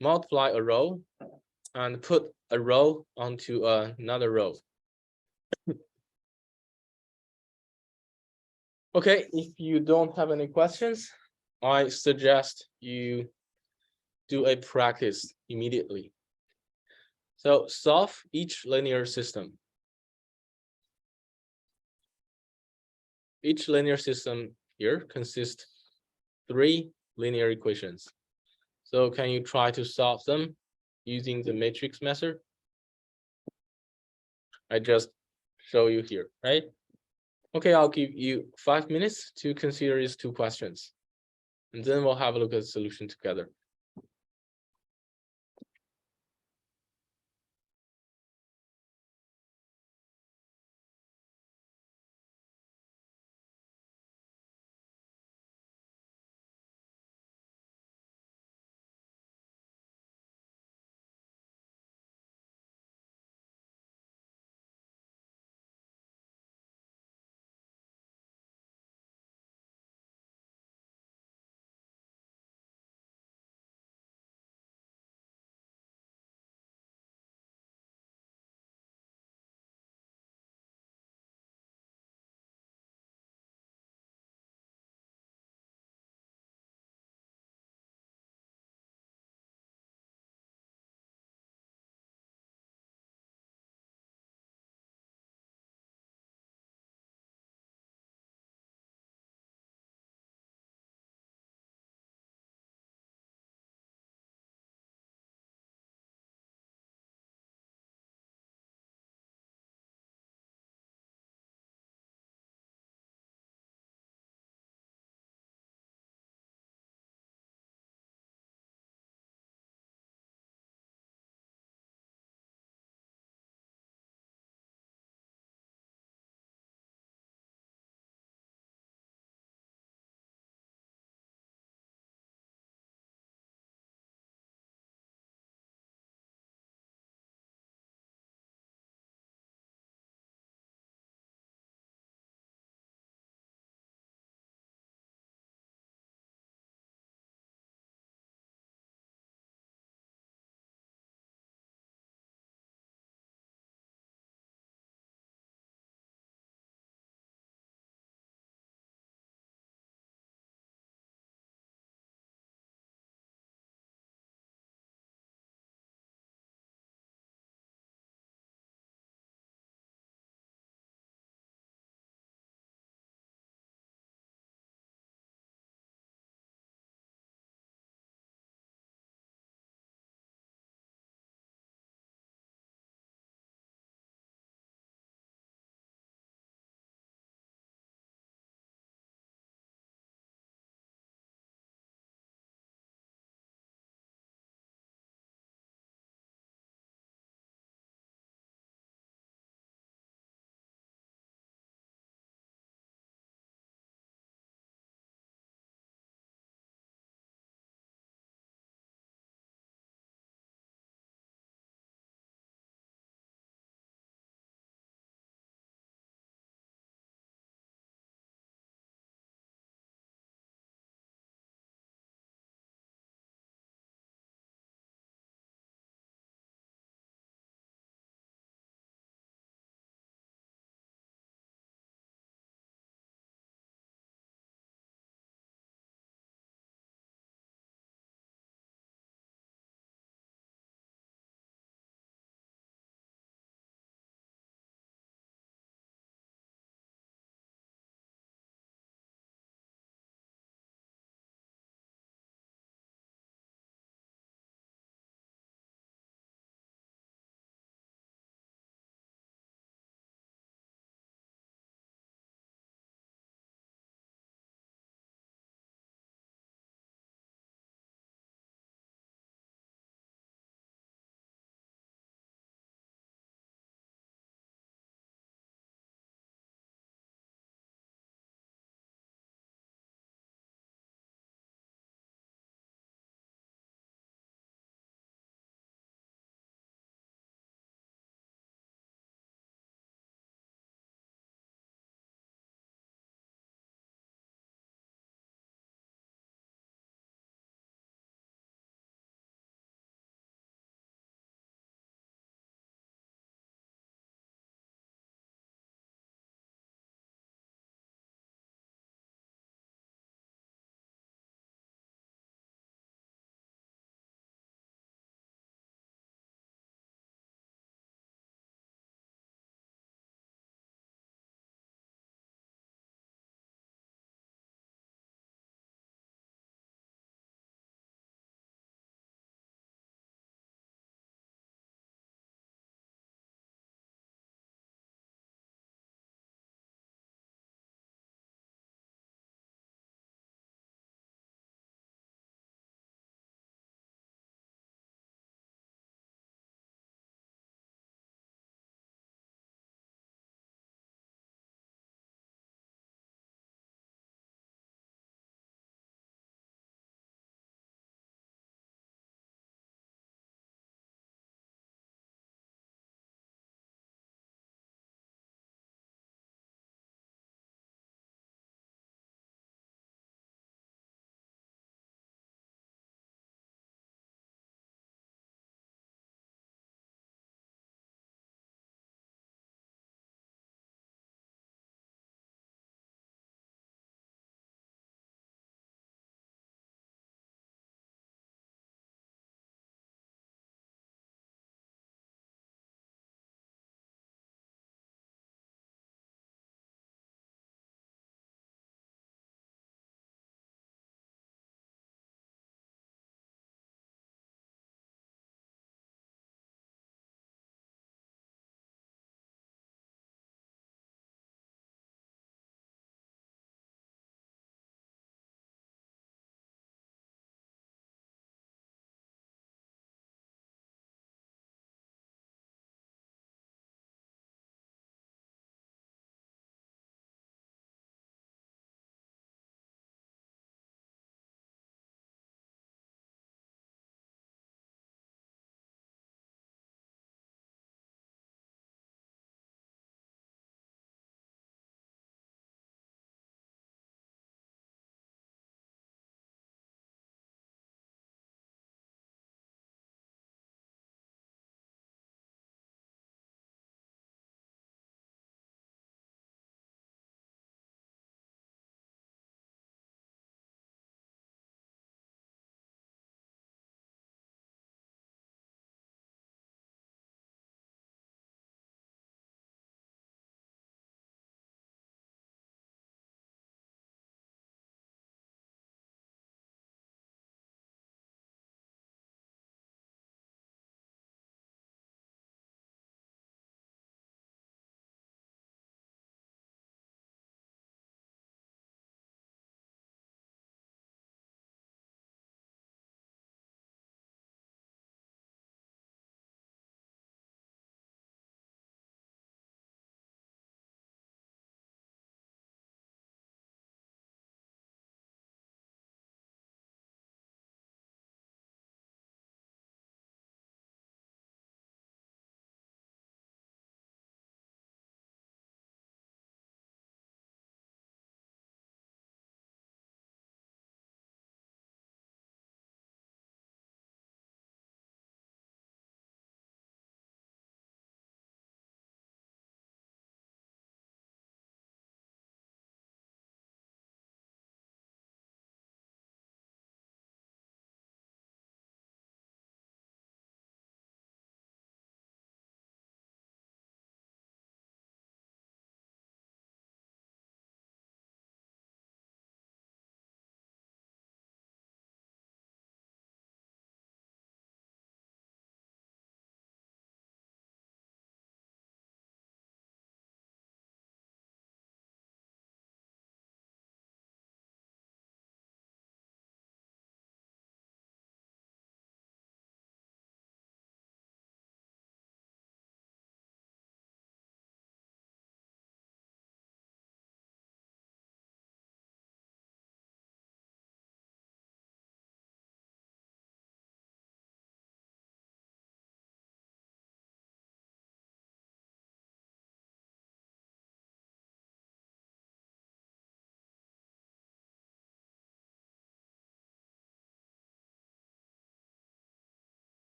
multiply a row, and put a row onto another row. Okay, if you don't have any questions, I suggest you do a practice immediately. So solve each linear system. Each linear system here consists 3 linear equations. So can you try to solve them using the matrix method? I just show you here, right? Okay, I'll give you 5 minutes to consider these 2 questions, and then we'll have a look at the solution together.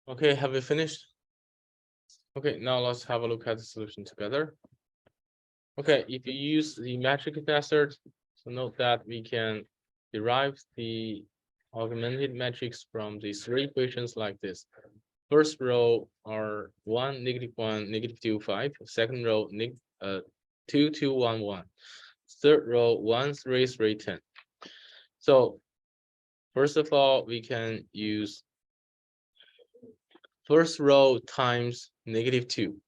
Okay, have we finished? Okay, now let's have a look at the solution together. Okay, if you use the metric method, so note that we can derive the augmented matrix from the three equations like this. First row are 1, -1, -2, 5. Second row, 2, 2, 1, 1. Third row, 1, 3, 3, 10. So first of all, we can use first row times -2,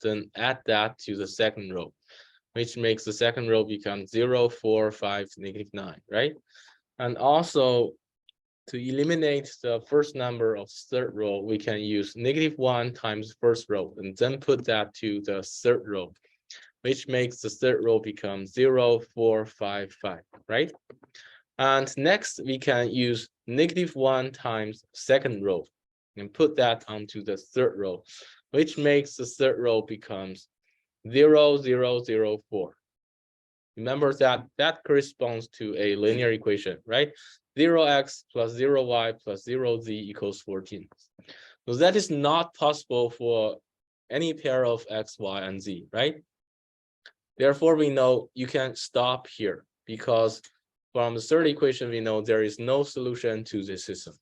then add that to the second row, which makes the second row become 0, 4, 5, -9, right? And also to eliminate the first number of third row, we can use -1 times first row and then put that to the third row, which makes the third row become 0, 4, 5, 5, right? And next we can use -1 times second row and put that onto the third row, which makes the third row becomes 0, 0, 0, 4. Remember that that corresponds to a linear equation, right? 0x plus 0y plus 0z equals 14. So that is not possible for any pair of x, y, and z, right? Therefore, we know you can stop here because from the third equation, we know there is no solution to this system.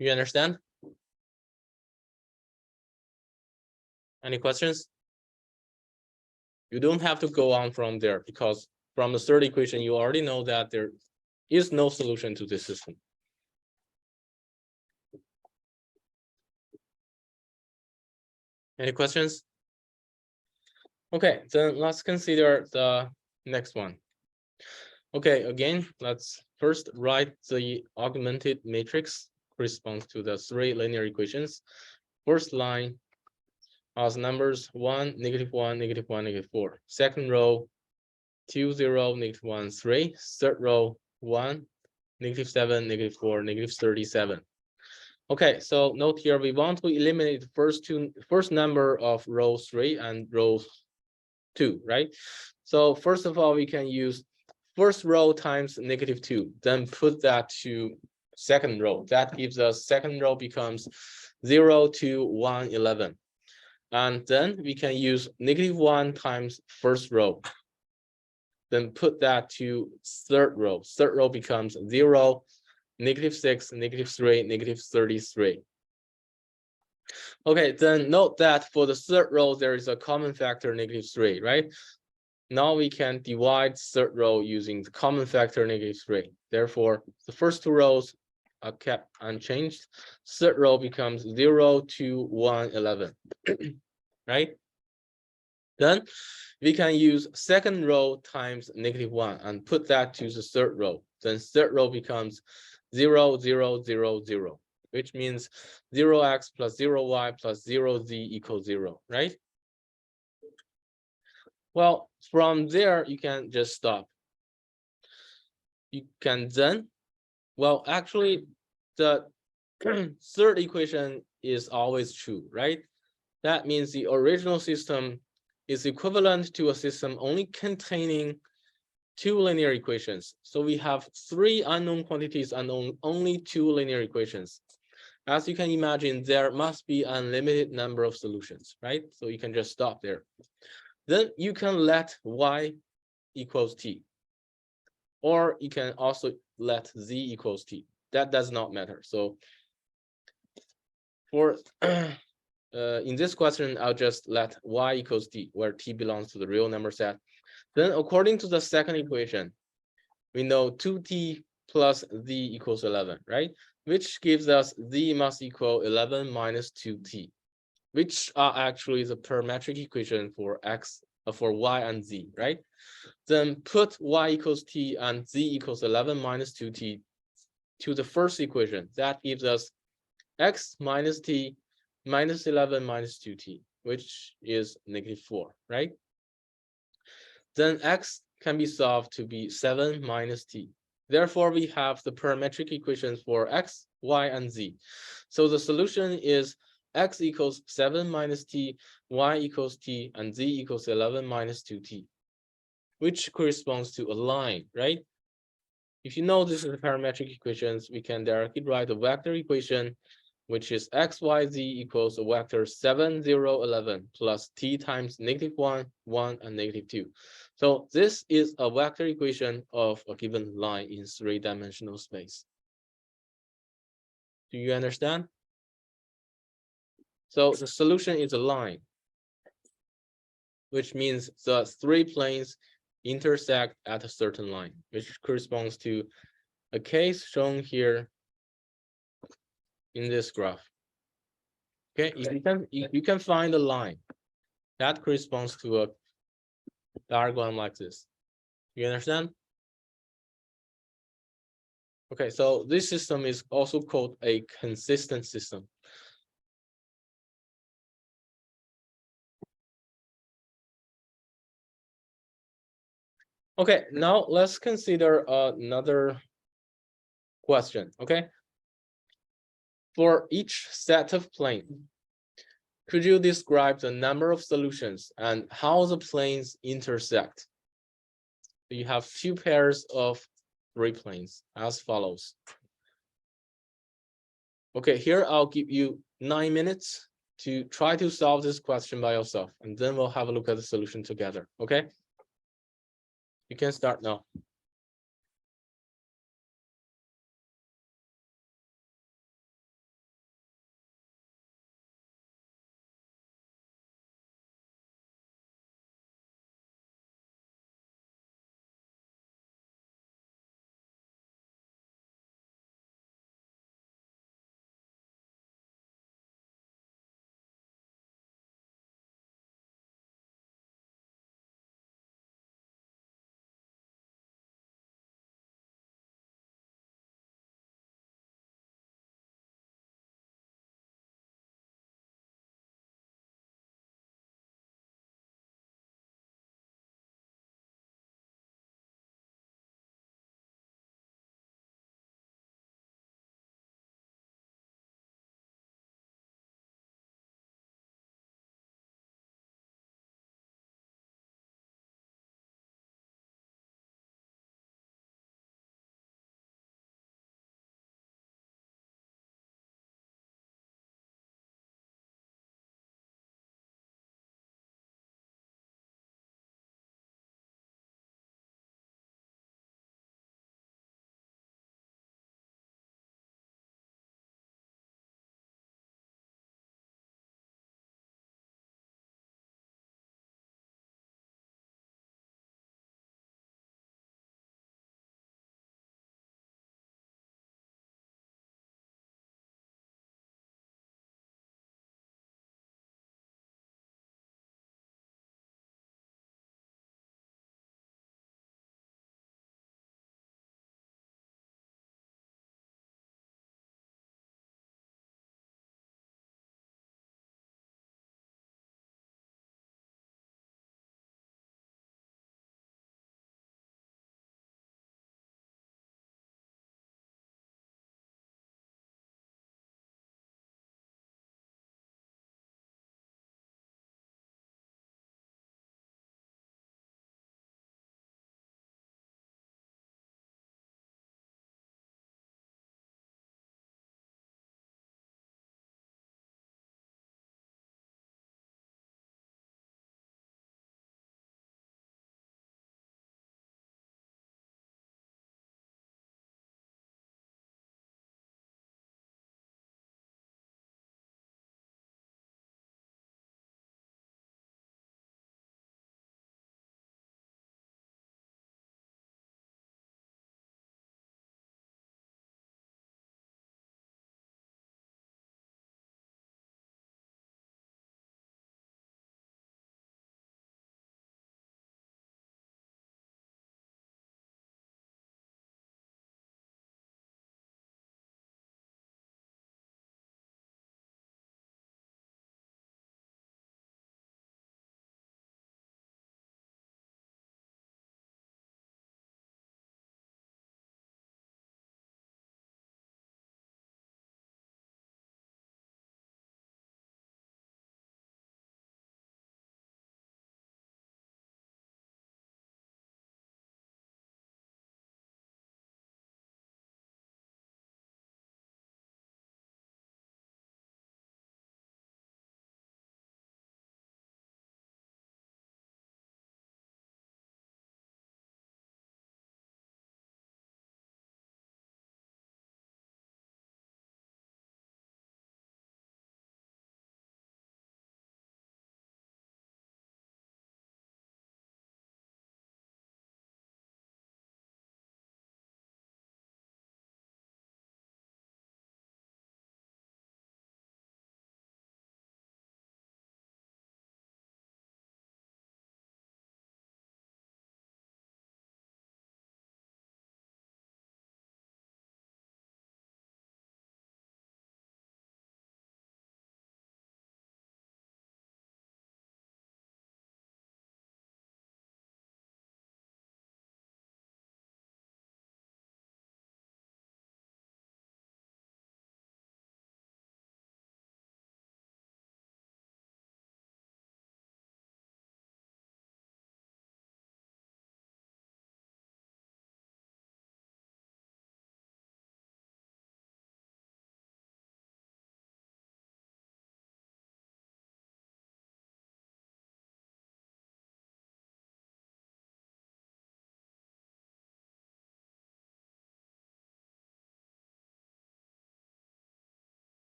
You understand? Any questions? You don't have to go on from there because from the third equation, you already know that there is no solution to this system. Any questions? Okay, then let's consider the next one. Okay, again, let's first write the augmented matrix corresponds to the three linear equations. First line has numbers 1, -1, -1, -4. Second row, 2, 0, -1, 3. Third row, 1, -7, -4, -37. Okay, so note here we want to eliminate the first number of row 3 and row 2, right? So first of all, we can use first row times -2, then put that to second row. That gives us second row becomes 0, 2, 1, 11. And then we can use -1 times first row. Then put that to third row. Third row becomes 0, -6, -3, -33. Okay, then note that for the third row, there is a common factor -3, right? Now we can divide third row using the common factor -3. Therefore, the first two rows are kept unchanged. Third row becomes 0, 2, 1, 11, right? Then we can use second row times -1 and put that to the third row. Then third row becomes 0, 0, 0, 0, which means 0x plus 0y plus 0z equals 0, right? Well, from there, you can just stop. You can then, well, actually, the third equation is always true, right? That means the original system is equivalent to a system only containing two linear equations. So we have three unknown quantities and only two linear equations. As you can imagine, there must be an unlimited number of solutions, right? So you can just stop there. Then you can let y equals t. Or you can also let z equals t. That does not matter. So for in this question, I'll just let y equals t, where t belongs to the real number set. Then according to the second equation, we know 2t plus z equals 11, right? Which gives us z must equal 11 minus 2t, which are actually the parametric equation for for y and z, right? Then put y equals t and z equals 11 minus 2t to the first equation. That gives us x minus t minus 11 minus 2t, which is -4, right? Then x can be solved to be 7 minus t. Therefore, we have the parametric equations for x, y, and z. So the solution is x equals 7 minus t, y equals t, and z equals 11 minus 2t, which corresponds to a line, right? If you know this is a parametric equations, we can directly write a vector equation, which is xyz equals a vector 7, 0, 11 plus t times -1, 1, and -2. So this is a vector equation of a given line in three-dimensional space. Do you understand? So the solution is a line, which means the three planes intersect at a certain line, which corresponds to a case shown here in this graph. Okay, if you can find a line that corresponds to a diagram like this. You understand? Okay, so this system is also called a consistent system. Okay, now let's consider another question. Okay, for each set of plane, could you describe the number of solutions and how the planes intersect? You have two pairs of three planes as follows. Okay, here I'll give you 9 minutes to try to solve this question by yourself, and then we'll have a look at the solution together. Okay, you can start now.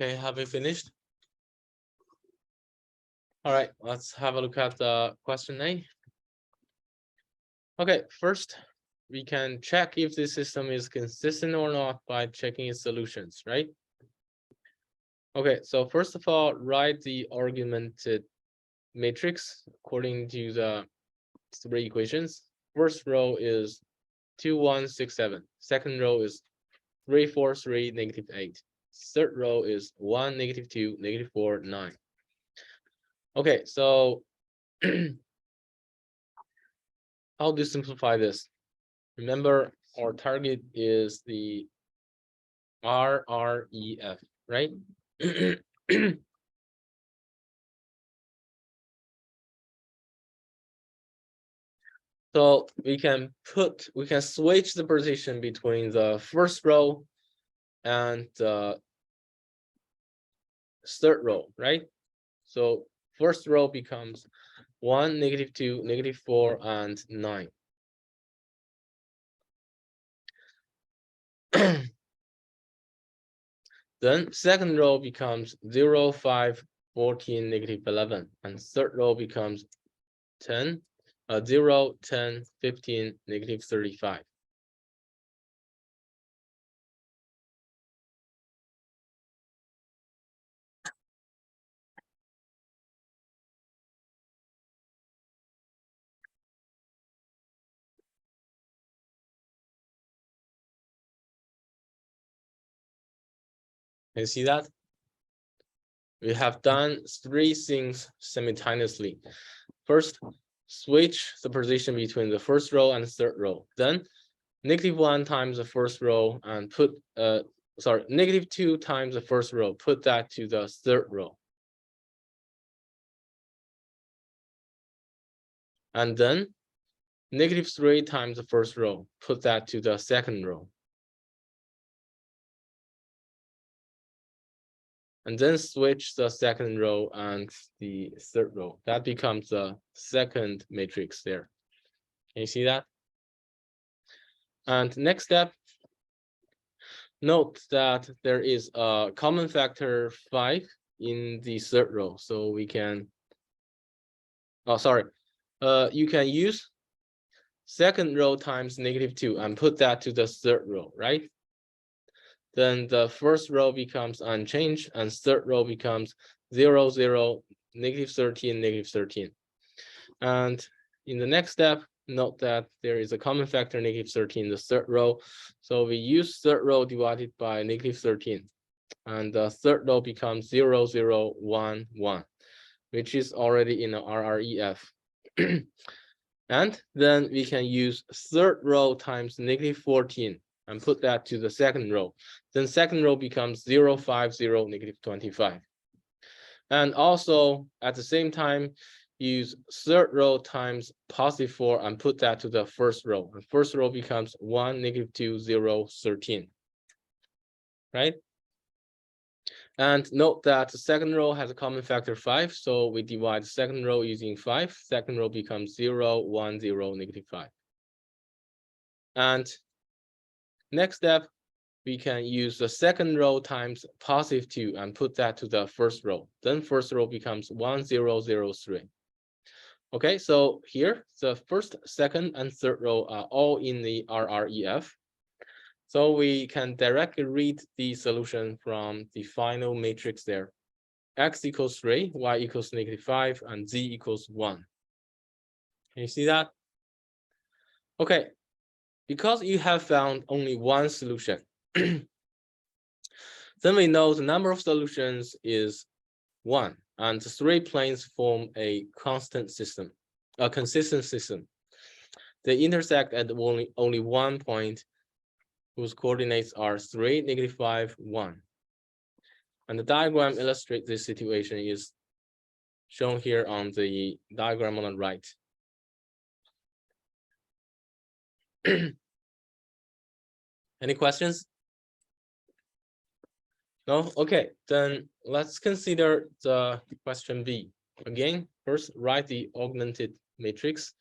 Okay, have we finished? All right, let's have a look at the question A. Okay, first, we can check if the system is consistent or not by checking its solutions, right? Okay, so first of all, write the augmented matrix according to the three equations. First row is 2, 1, 6, 7. Second row is 3, 4, 3, negative 8. Third row is 1, negative 2, negative 4, 9. Okay, so how do you simplify this? Remember, our target is the RREF, right? So we can switch the position between the first row and the third row, right? So first row becomes 1, negative 2, negative 4, and 9. Then second row becomes 0, 5, 14, negative 11, and third row becomes 10, 0, 10, 15, negative 35. You see that? We have done three things simultaneously. First, switch the position between the first row and the third row. Then -1 times the first row and put -2 times the first row, put that to the third row. And then -3 times the first row, put that to the second row. And then switch the second row and the third row. That becomes the second matrix there. Can you see that? And next step, note that there is a common factor 5 in the third row. So we can, you can use second row times -2 and put that to the third row, right? Then the first row becomes unchanged and third row becomes 0, 0, -13, -13. And in the next step, note that there is a common factor -13 in the third row. So we use third row divided by -13. And the third row becomes 0, 0, 1, 1, which is already in the RREF. And then we can use third row times -14 and put that to the second row. Then second row becomes 0, 5, 0, -25. And also at the same time, use third row times +4 and put that to the first row. And first row becomes 1, -2, 0, 13. Right? And note that the second row has a common factor 5. So we divide the second row using 5. Second row becomes 0, 1, 0, -5. And next step, we can use the second row times +2 and put that to the first row. Then first row becomes 1, 0, 0, 3. Okay, so here the first, second, and third row are all in the RREF. So we can directly read the solution from the final matrix there. X equals 3, Y equals -5, and Z equals 1. Can you see that? Okay, because you have found only one solution, then we know the number of solutions is 1, and the three planes form a constant system, a consistent system. They intersect at only one point whose coordinates are 3, -5, 1. And the diagram illustrates this situation is shown here on the diagram on the right. Any questions? No? Okay, then let's consider the question B. Again, first write the augmented matrix.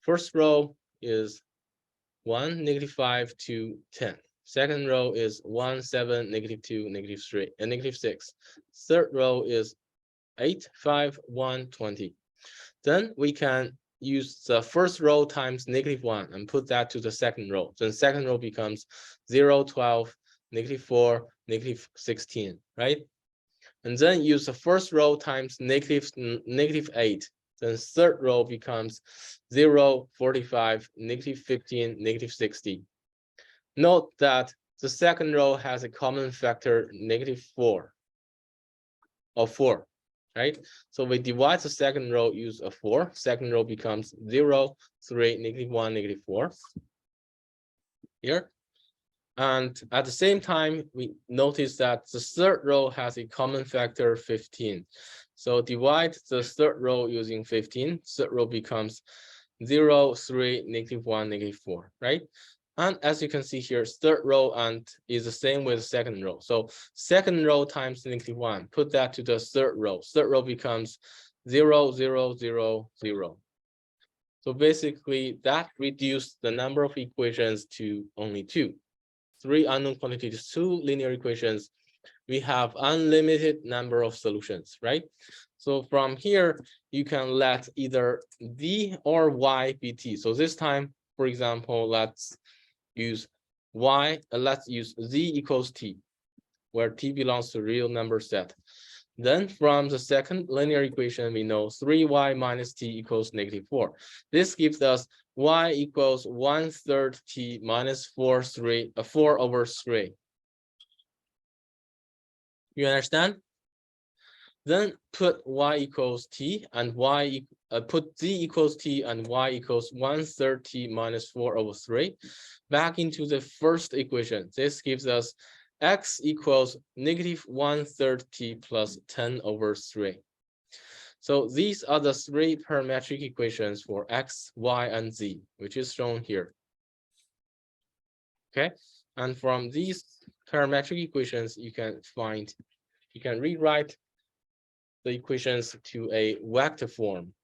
First row is 1, -5, 2, 10. Second row is 1, 7, -2, -3, and -6. Third row is 8, 5, 1, 20. Then we can use the first row times -1 and put that to the second row. Then second row becomes 0, 12, -4, -16, right? And then use the first row times -8. Then third row becomes 0, 45, -15, -60. Note that the second row has a common factor -4 or 4, right? So we divide the second row, use a 4. Second row becomes 0, 3, -1, -4 here. And at the same time, we notice that the third row has a common factor 15. So divide the third row using 15. Third row becomes 0, 3, -1, -4, right? And as you can see here, third row and is the same with the second row. So second row times -1, put that to the third row. Third row becomes 0, 0, 0, 0. So basically that reduced the number of equations to only 2. 3 unknown quantities, 2 linear equations. We have unlimited number of solutions, right? So from here, you can let either v or y be t. So this time, for example, let's use let's use z equals t, where t belongs to real number set. Then from the second linear equation, we know 3y minus t equals -4. This gives us y equals 1/3 t minus 4 over 3. You understand? Then put y equals t and put z equals t and y equals 1/3 t minus 4 over 3 back into the first equation. This gives us x equals -1/3 t plus 10 over 3. So these are the 3 parametric equations for x, y, and z, which is shown here. Okay, and from these parametric equations, you can rewrite the equations to a vector form.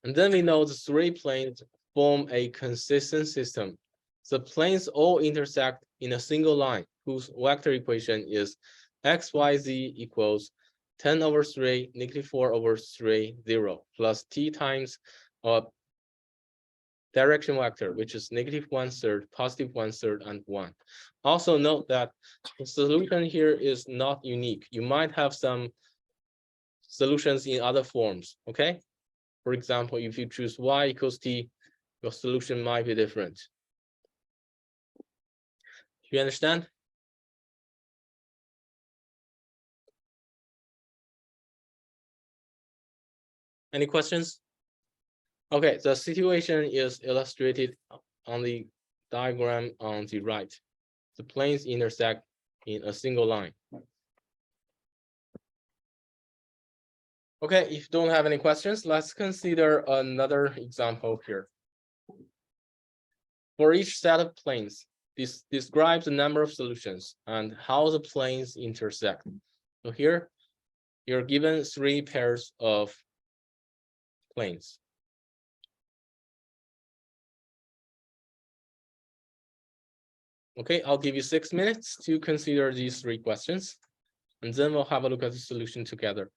And then we know the 3 planes form a consistent system. The planes all intersect in a single line whose vector equation is x, y, z equals 10 over 3, -4 over 3, 0, plus t times a direction vector, which is -1/3, +1/3, and 1. Also note that the solution here is not unique. You might have some solutions in other forms, okay? For example, if you choose y equals t, your solution might be different. You understand? Any questions? Okay, the situation is illustrated on the diagram on the right. The planes intersect in a single line. Okay, if you don't have any questions, let's consider another example here. For each set of planes, this describes the number of solutions and how the planes intersect. So here, you're given 3 pairs of planes. Okay, I'll give you 6 minutes to consider these 3 questions, and then we'll have a look at the solution together.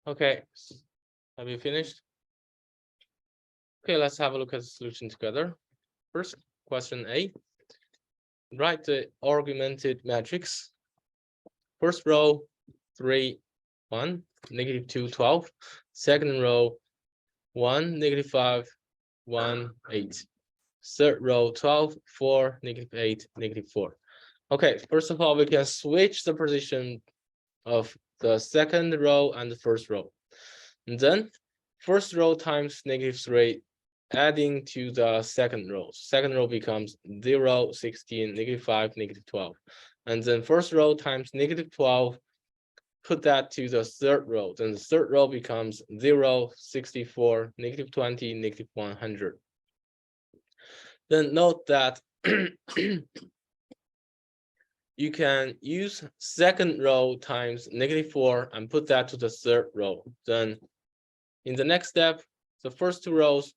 Okay, have you finished? Okay, let's have a look at the solution together. First, question A. Write the augmented matrix. First row, 3, 1, -2, 12. Second row, 1, -5, 1, 8. Third row, 12, 4, -8, -4. Okay, first of all, we can switch the position of the second row and the first row. And then first row times -3, adding to the second row. Second row becomes 0, 16, -5, -12. And then first row times -12, put that to the third row. Then the third row becomes 0, 64, -20, -100. Then note that you can use second row times -4 and put that to the third row. Then in the next step, the first two rows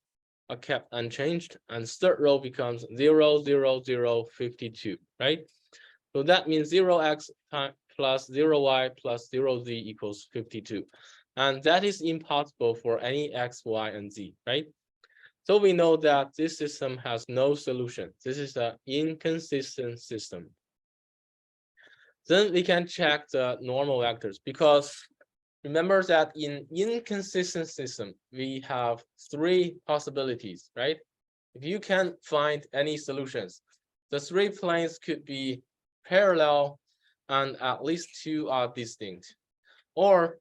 are kept unchanged and third row becomes 0, 0, 0, 52, right? So that means 0x plus 0y plus 0z equals 52. And that is impossible for any x, y, and z, right? So we know that this system has no solution. This is an inconsistent system. Then we can check the normal vectors, because remember that in inconsistent system, we have 3 possibilities, right? If you can't find any solutions, the 3 planes could be parallel and at least 2 are distinct. Or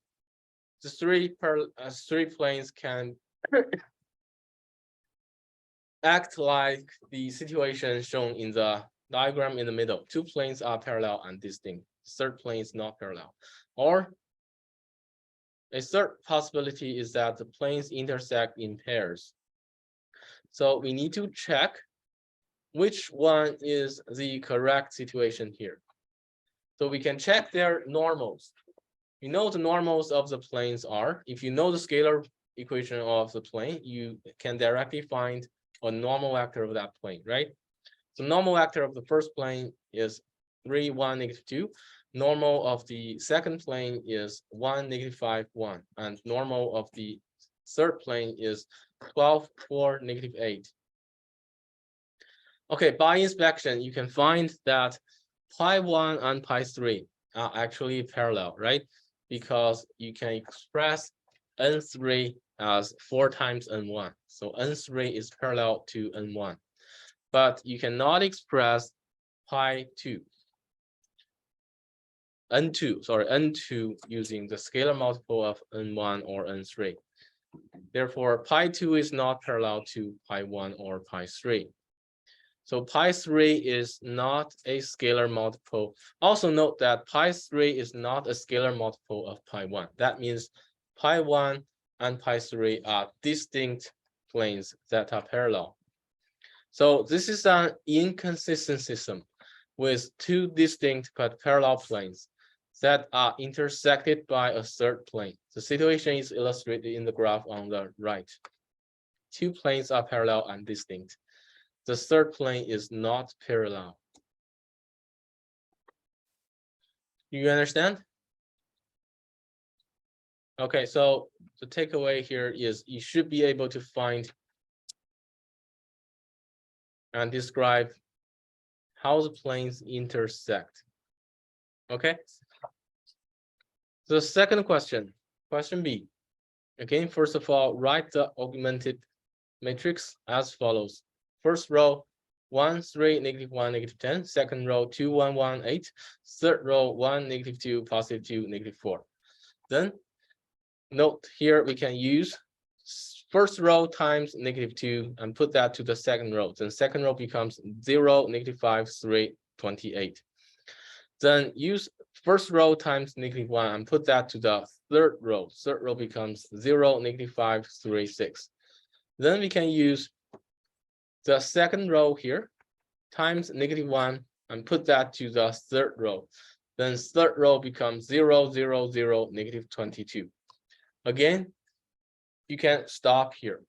the 3 planes can act like the situation shown in the diagram in the middle. 2 planes are parallel and distinct. Third plane is not parallel. Or a third possibility is that the planes intersect in pairs. So we need to check which one is the correct situation here. So we can check their normals. You know the normals of the planes are, if you know the scalar equation of the plane, you can directly find a normal vector of that plane, right? So normal vector of the first plane is 3, 1, -2. Normal of the second plane is 1, -5, 1. And normal of the third plane is 12, 4, -8. Okay, by inspection, you can find that pi1 and pi3 are actually parallel, right? Because you can express n3 as 4 times n1. So n3 is parallel to n1. But you cannot express pi2. n2 using the scalar multiple of n1 or n3. Therefore, pi2 is not parallel to pi1 or pi3. So pi3 is not a scalar multiple. Also note that pi3 is not a scalar multiple of pi1. That means pi1 and pi3 are distinct planes that are parallel. So this is an inconsistent system with 2 distinct but parallel planes that are intersected by a third plane. The situation is illustrated in the graph on the right. 2 planes are parallel and distinct. The third plane is not parallel. Do you understand? Okay, so the takeaway here is you should be able to find and describe how the planes intersect. Okay. The second question, question B. Again, first of all, write the augmented matrix as follows. First row, 1, 3, -1, -10. Second row, 2, 1, 1, 8. Third row, 1, -2, +2, -4. Then note here we can use first row times -2 and put that to the second row. Then second row becomes 0, -5, 3, 28. Then use first row times -1 and put that to the third row. Third row becomes 0, -5, 3, 6. Then we can use the second row here times -1 and put that to the third row. Then third row becomes 0, 0, 0, -22. Again, you can stop here.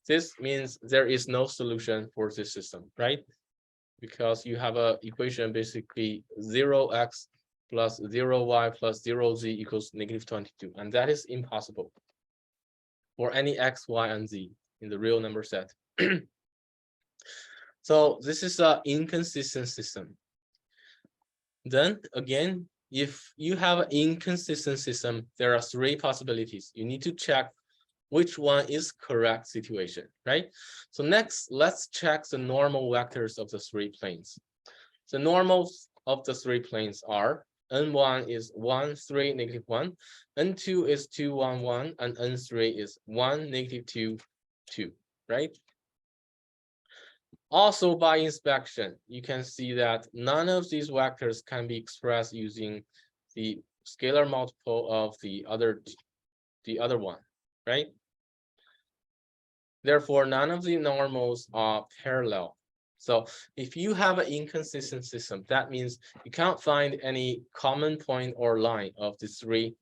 This means there is no solution for this system, right? Because you have an equation basically 0x plus 0y plus 0z equals -22. And that is impossible for any x, y, and z in the real number set. So this is an inconsistent system. Then again, if you have an inconsistent system, there are three possibilities. You need to check which one is correct situation, right? So next, let's check the normal vectors of the three planes. The normals of the three planes are n1 is 1, 3, -1, n2 is 2, 1, 1, and n3 is 1, -2, 2, right? Also, by inspection, you can see that none of these vectors can be expressed using the scalar multiple of the other one, right? Therefore, none of the normals are parallel. So if you have an inconsistent system, that means you can't find any common point or line of the three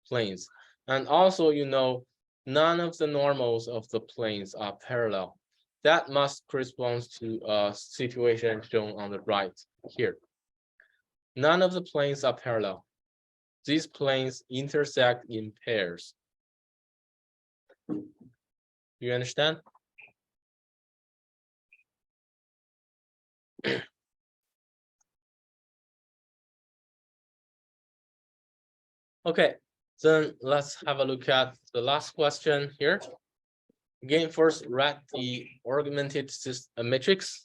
planes. And also, you know, none of the normals of the planes are parallel. That must correspond to a situation shown on the right here. None of the planes are parallel. These planes intersect in pairs. You understand? Okay, then let's have a look at the last question here. Again, first write the augmented matrix.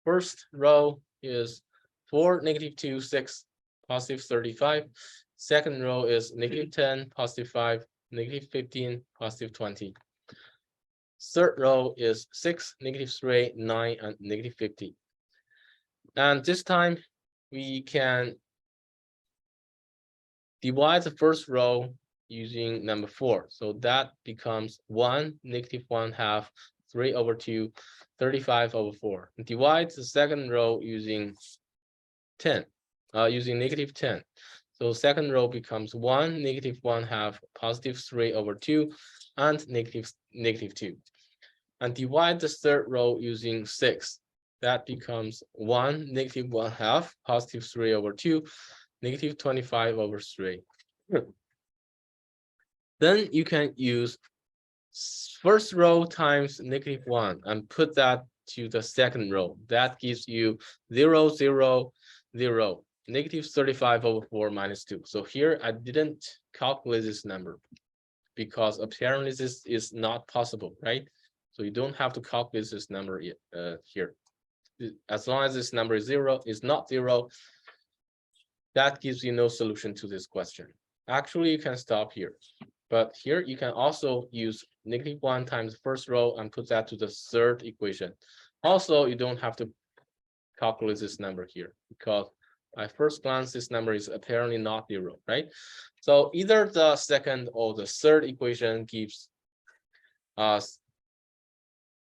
First row is 4, -2, 6, +35. Second row is -10, +5, -15, +20. Third row is 6, -3, 9, and -50. And this time we can divide the first row using number 4. So that becomes 1, -1/2, 3/2, 35/4. Divide the second row using 10, using -10. So second row becomes 1, -1/2, +3/2, and -2. And divide the third row using 6. That becomes 1, -1/2, +3/2, -25/3. Then you can use first row times -1 and put that to the second row. That gives you 0, 0, 0, -35/4 -2. So here I didn't calculate this number because apparently this is not possible, right? So you don't have to calculate this number here. As long as this number is not 0, that gives you no solution to this question. Actually, you can stop here. But here you can also use -1 times the first row and put that to the third equation. Also, you don't have to calculate this number here because at first glance, this number is apparently not 0, right? So either the second or the third equation gives us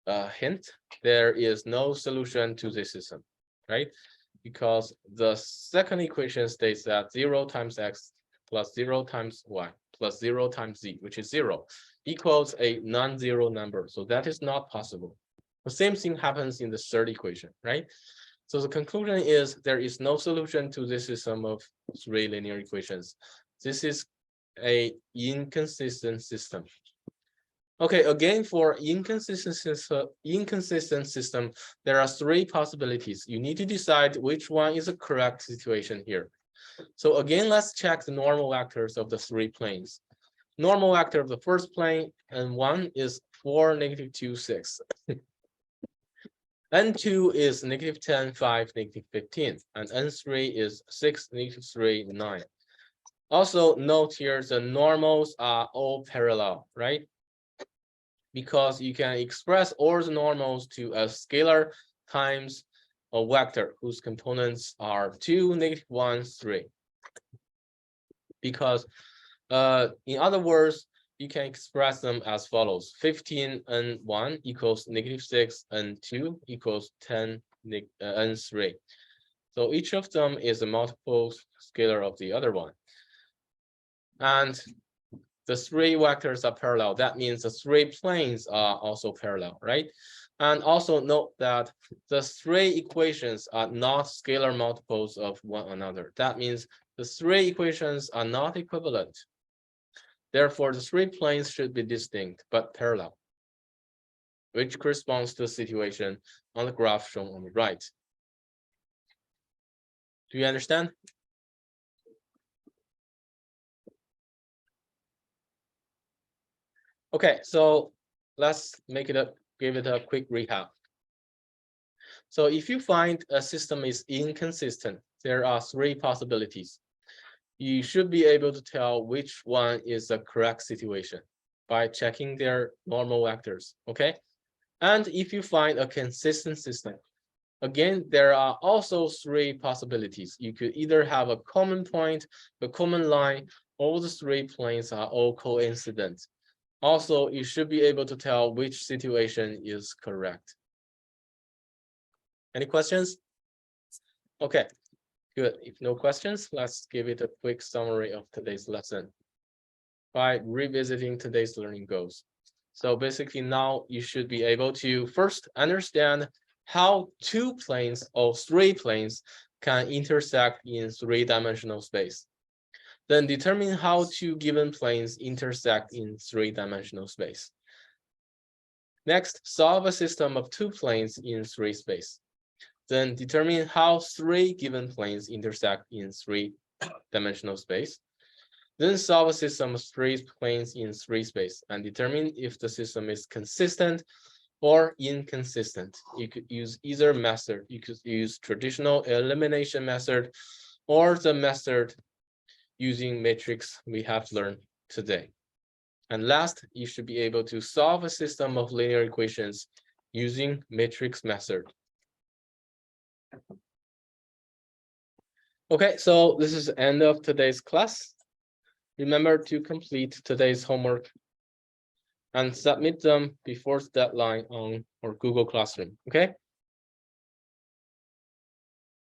a hint. There is no solution to this system, right? Because the second equation states that 0 times x plus 0 times y plus 0 times z, which is 0, equals a non-zero number. So that is not possible. The same thing happens in the third equation, right? So the conclusion is there is no solution to this system of 3 linear equations. This is a inconsistent system. Okay, again, for inconsistent system, there are 3 possibilities. You need to decide which one is the correct situation here. So again, let's check the normal vectors of the 3 planes. Normal vector of the first plane, n1 is 4, -2, 6. n2 is -10, 5, -15, and n3 is 6, -3, 9. Also note here the normals are all parallel, right? Because you can express all the normals to a scalar times a vector whose components are 2, -1, 3. Because in other words, you can express them as follows: 15 n1 equals -6 n2 equals 10 n3. So each of them is a multiple scalar of the other one. And the 3 vectors are parallel. That means the 3 planes are also parallel, right? And also note that the three equations are not scalar multiples of one another. That means the three equations are not equivalent. Therefore, the three planes should be distinct but parallel, which corresponds to the situation on the graph shown on the right. Do you understand? Okay, so let's give it a quick recap. So if you find a system is inconsistent, there are three possibilities. You should be able to tell which one is the correct situation by checking their normal vectors, okay? And if you find a consistent system, again, there are also three possibilities. You could either have a common point, a common line, all the three planes are all coincident. Also, you should be able to tell which situation is correct. Any questions? Okay, good. If no questions, let's give it a quick summary of today's lesson by revisiting today's learning goals. So basically now you should be able to first understand how two planes or three planes can intersect in three-dimensional space. Then determine how two given planes intersect in three-dimensional space. Next, solve a system of two planes in three space. Then determine how three given planes intersect in three-dimensional space. Then solve a system of three planes in three space and determine if the system is consistent or inconsistent. You could use either method. You could use traditional elimination method or the method using matrix we have learned today. And last, you should be able to solve a system of linear equations using matrix method. Okay, so this is the end of today's class. Remember to complete today's homework and submit them before the deadline on our Google Classroom, okay?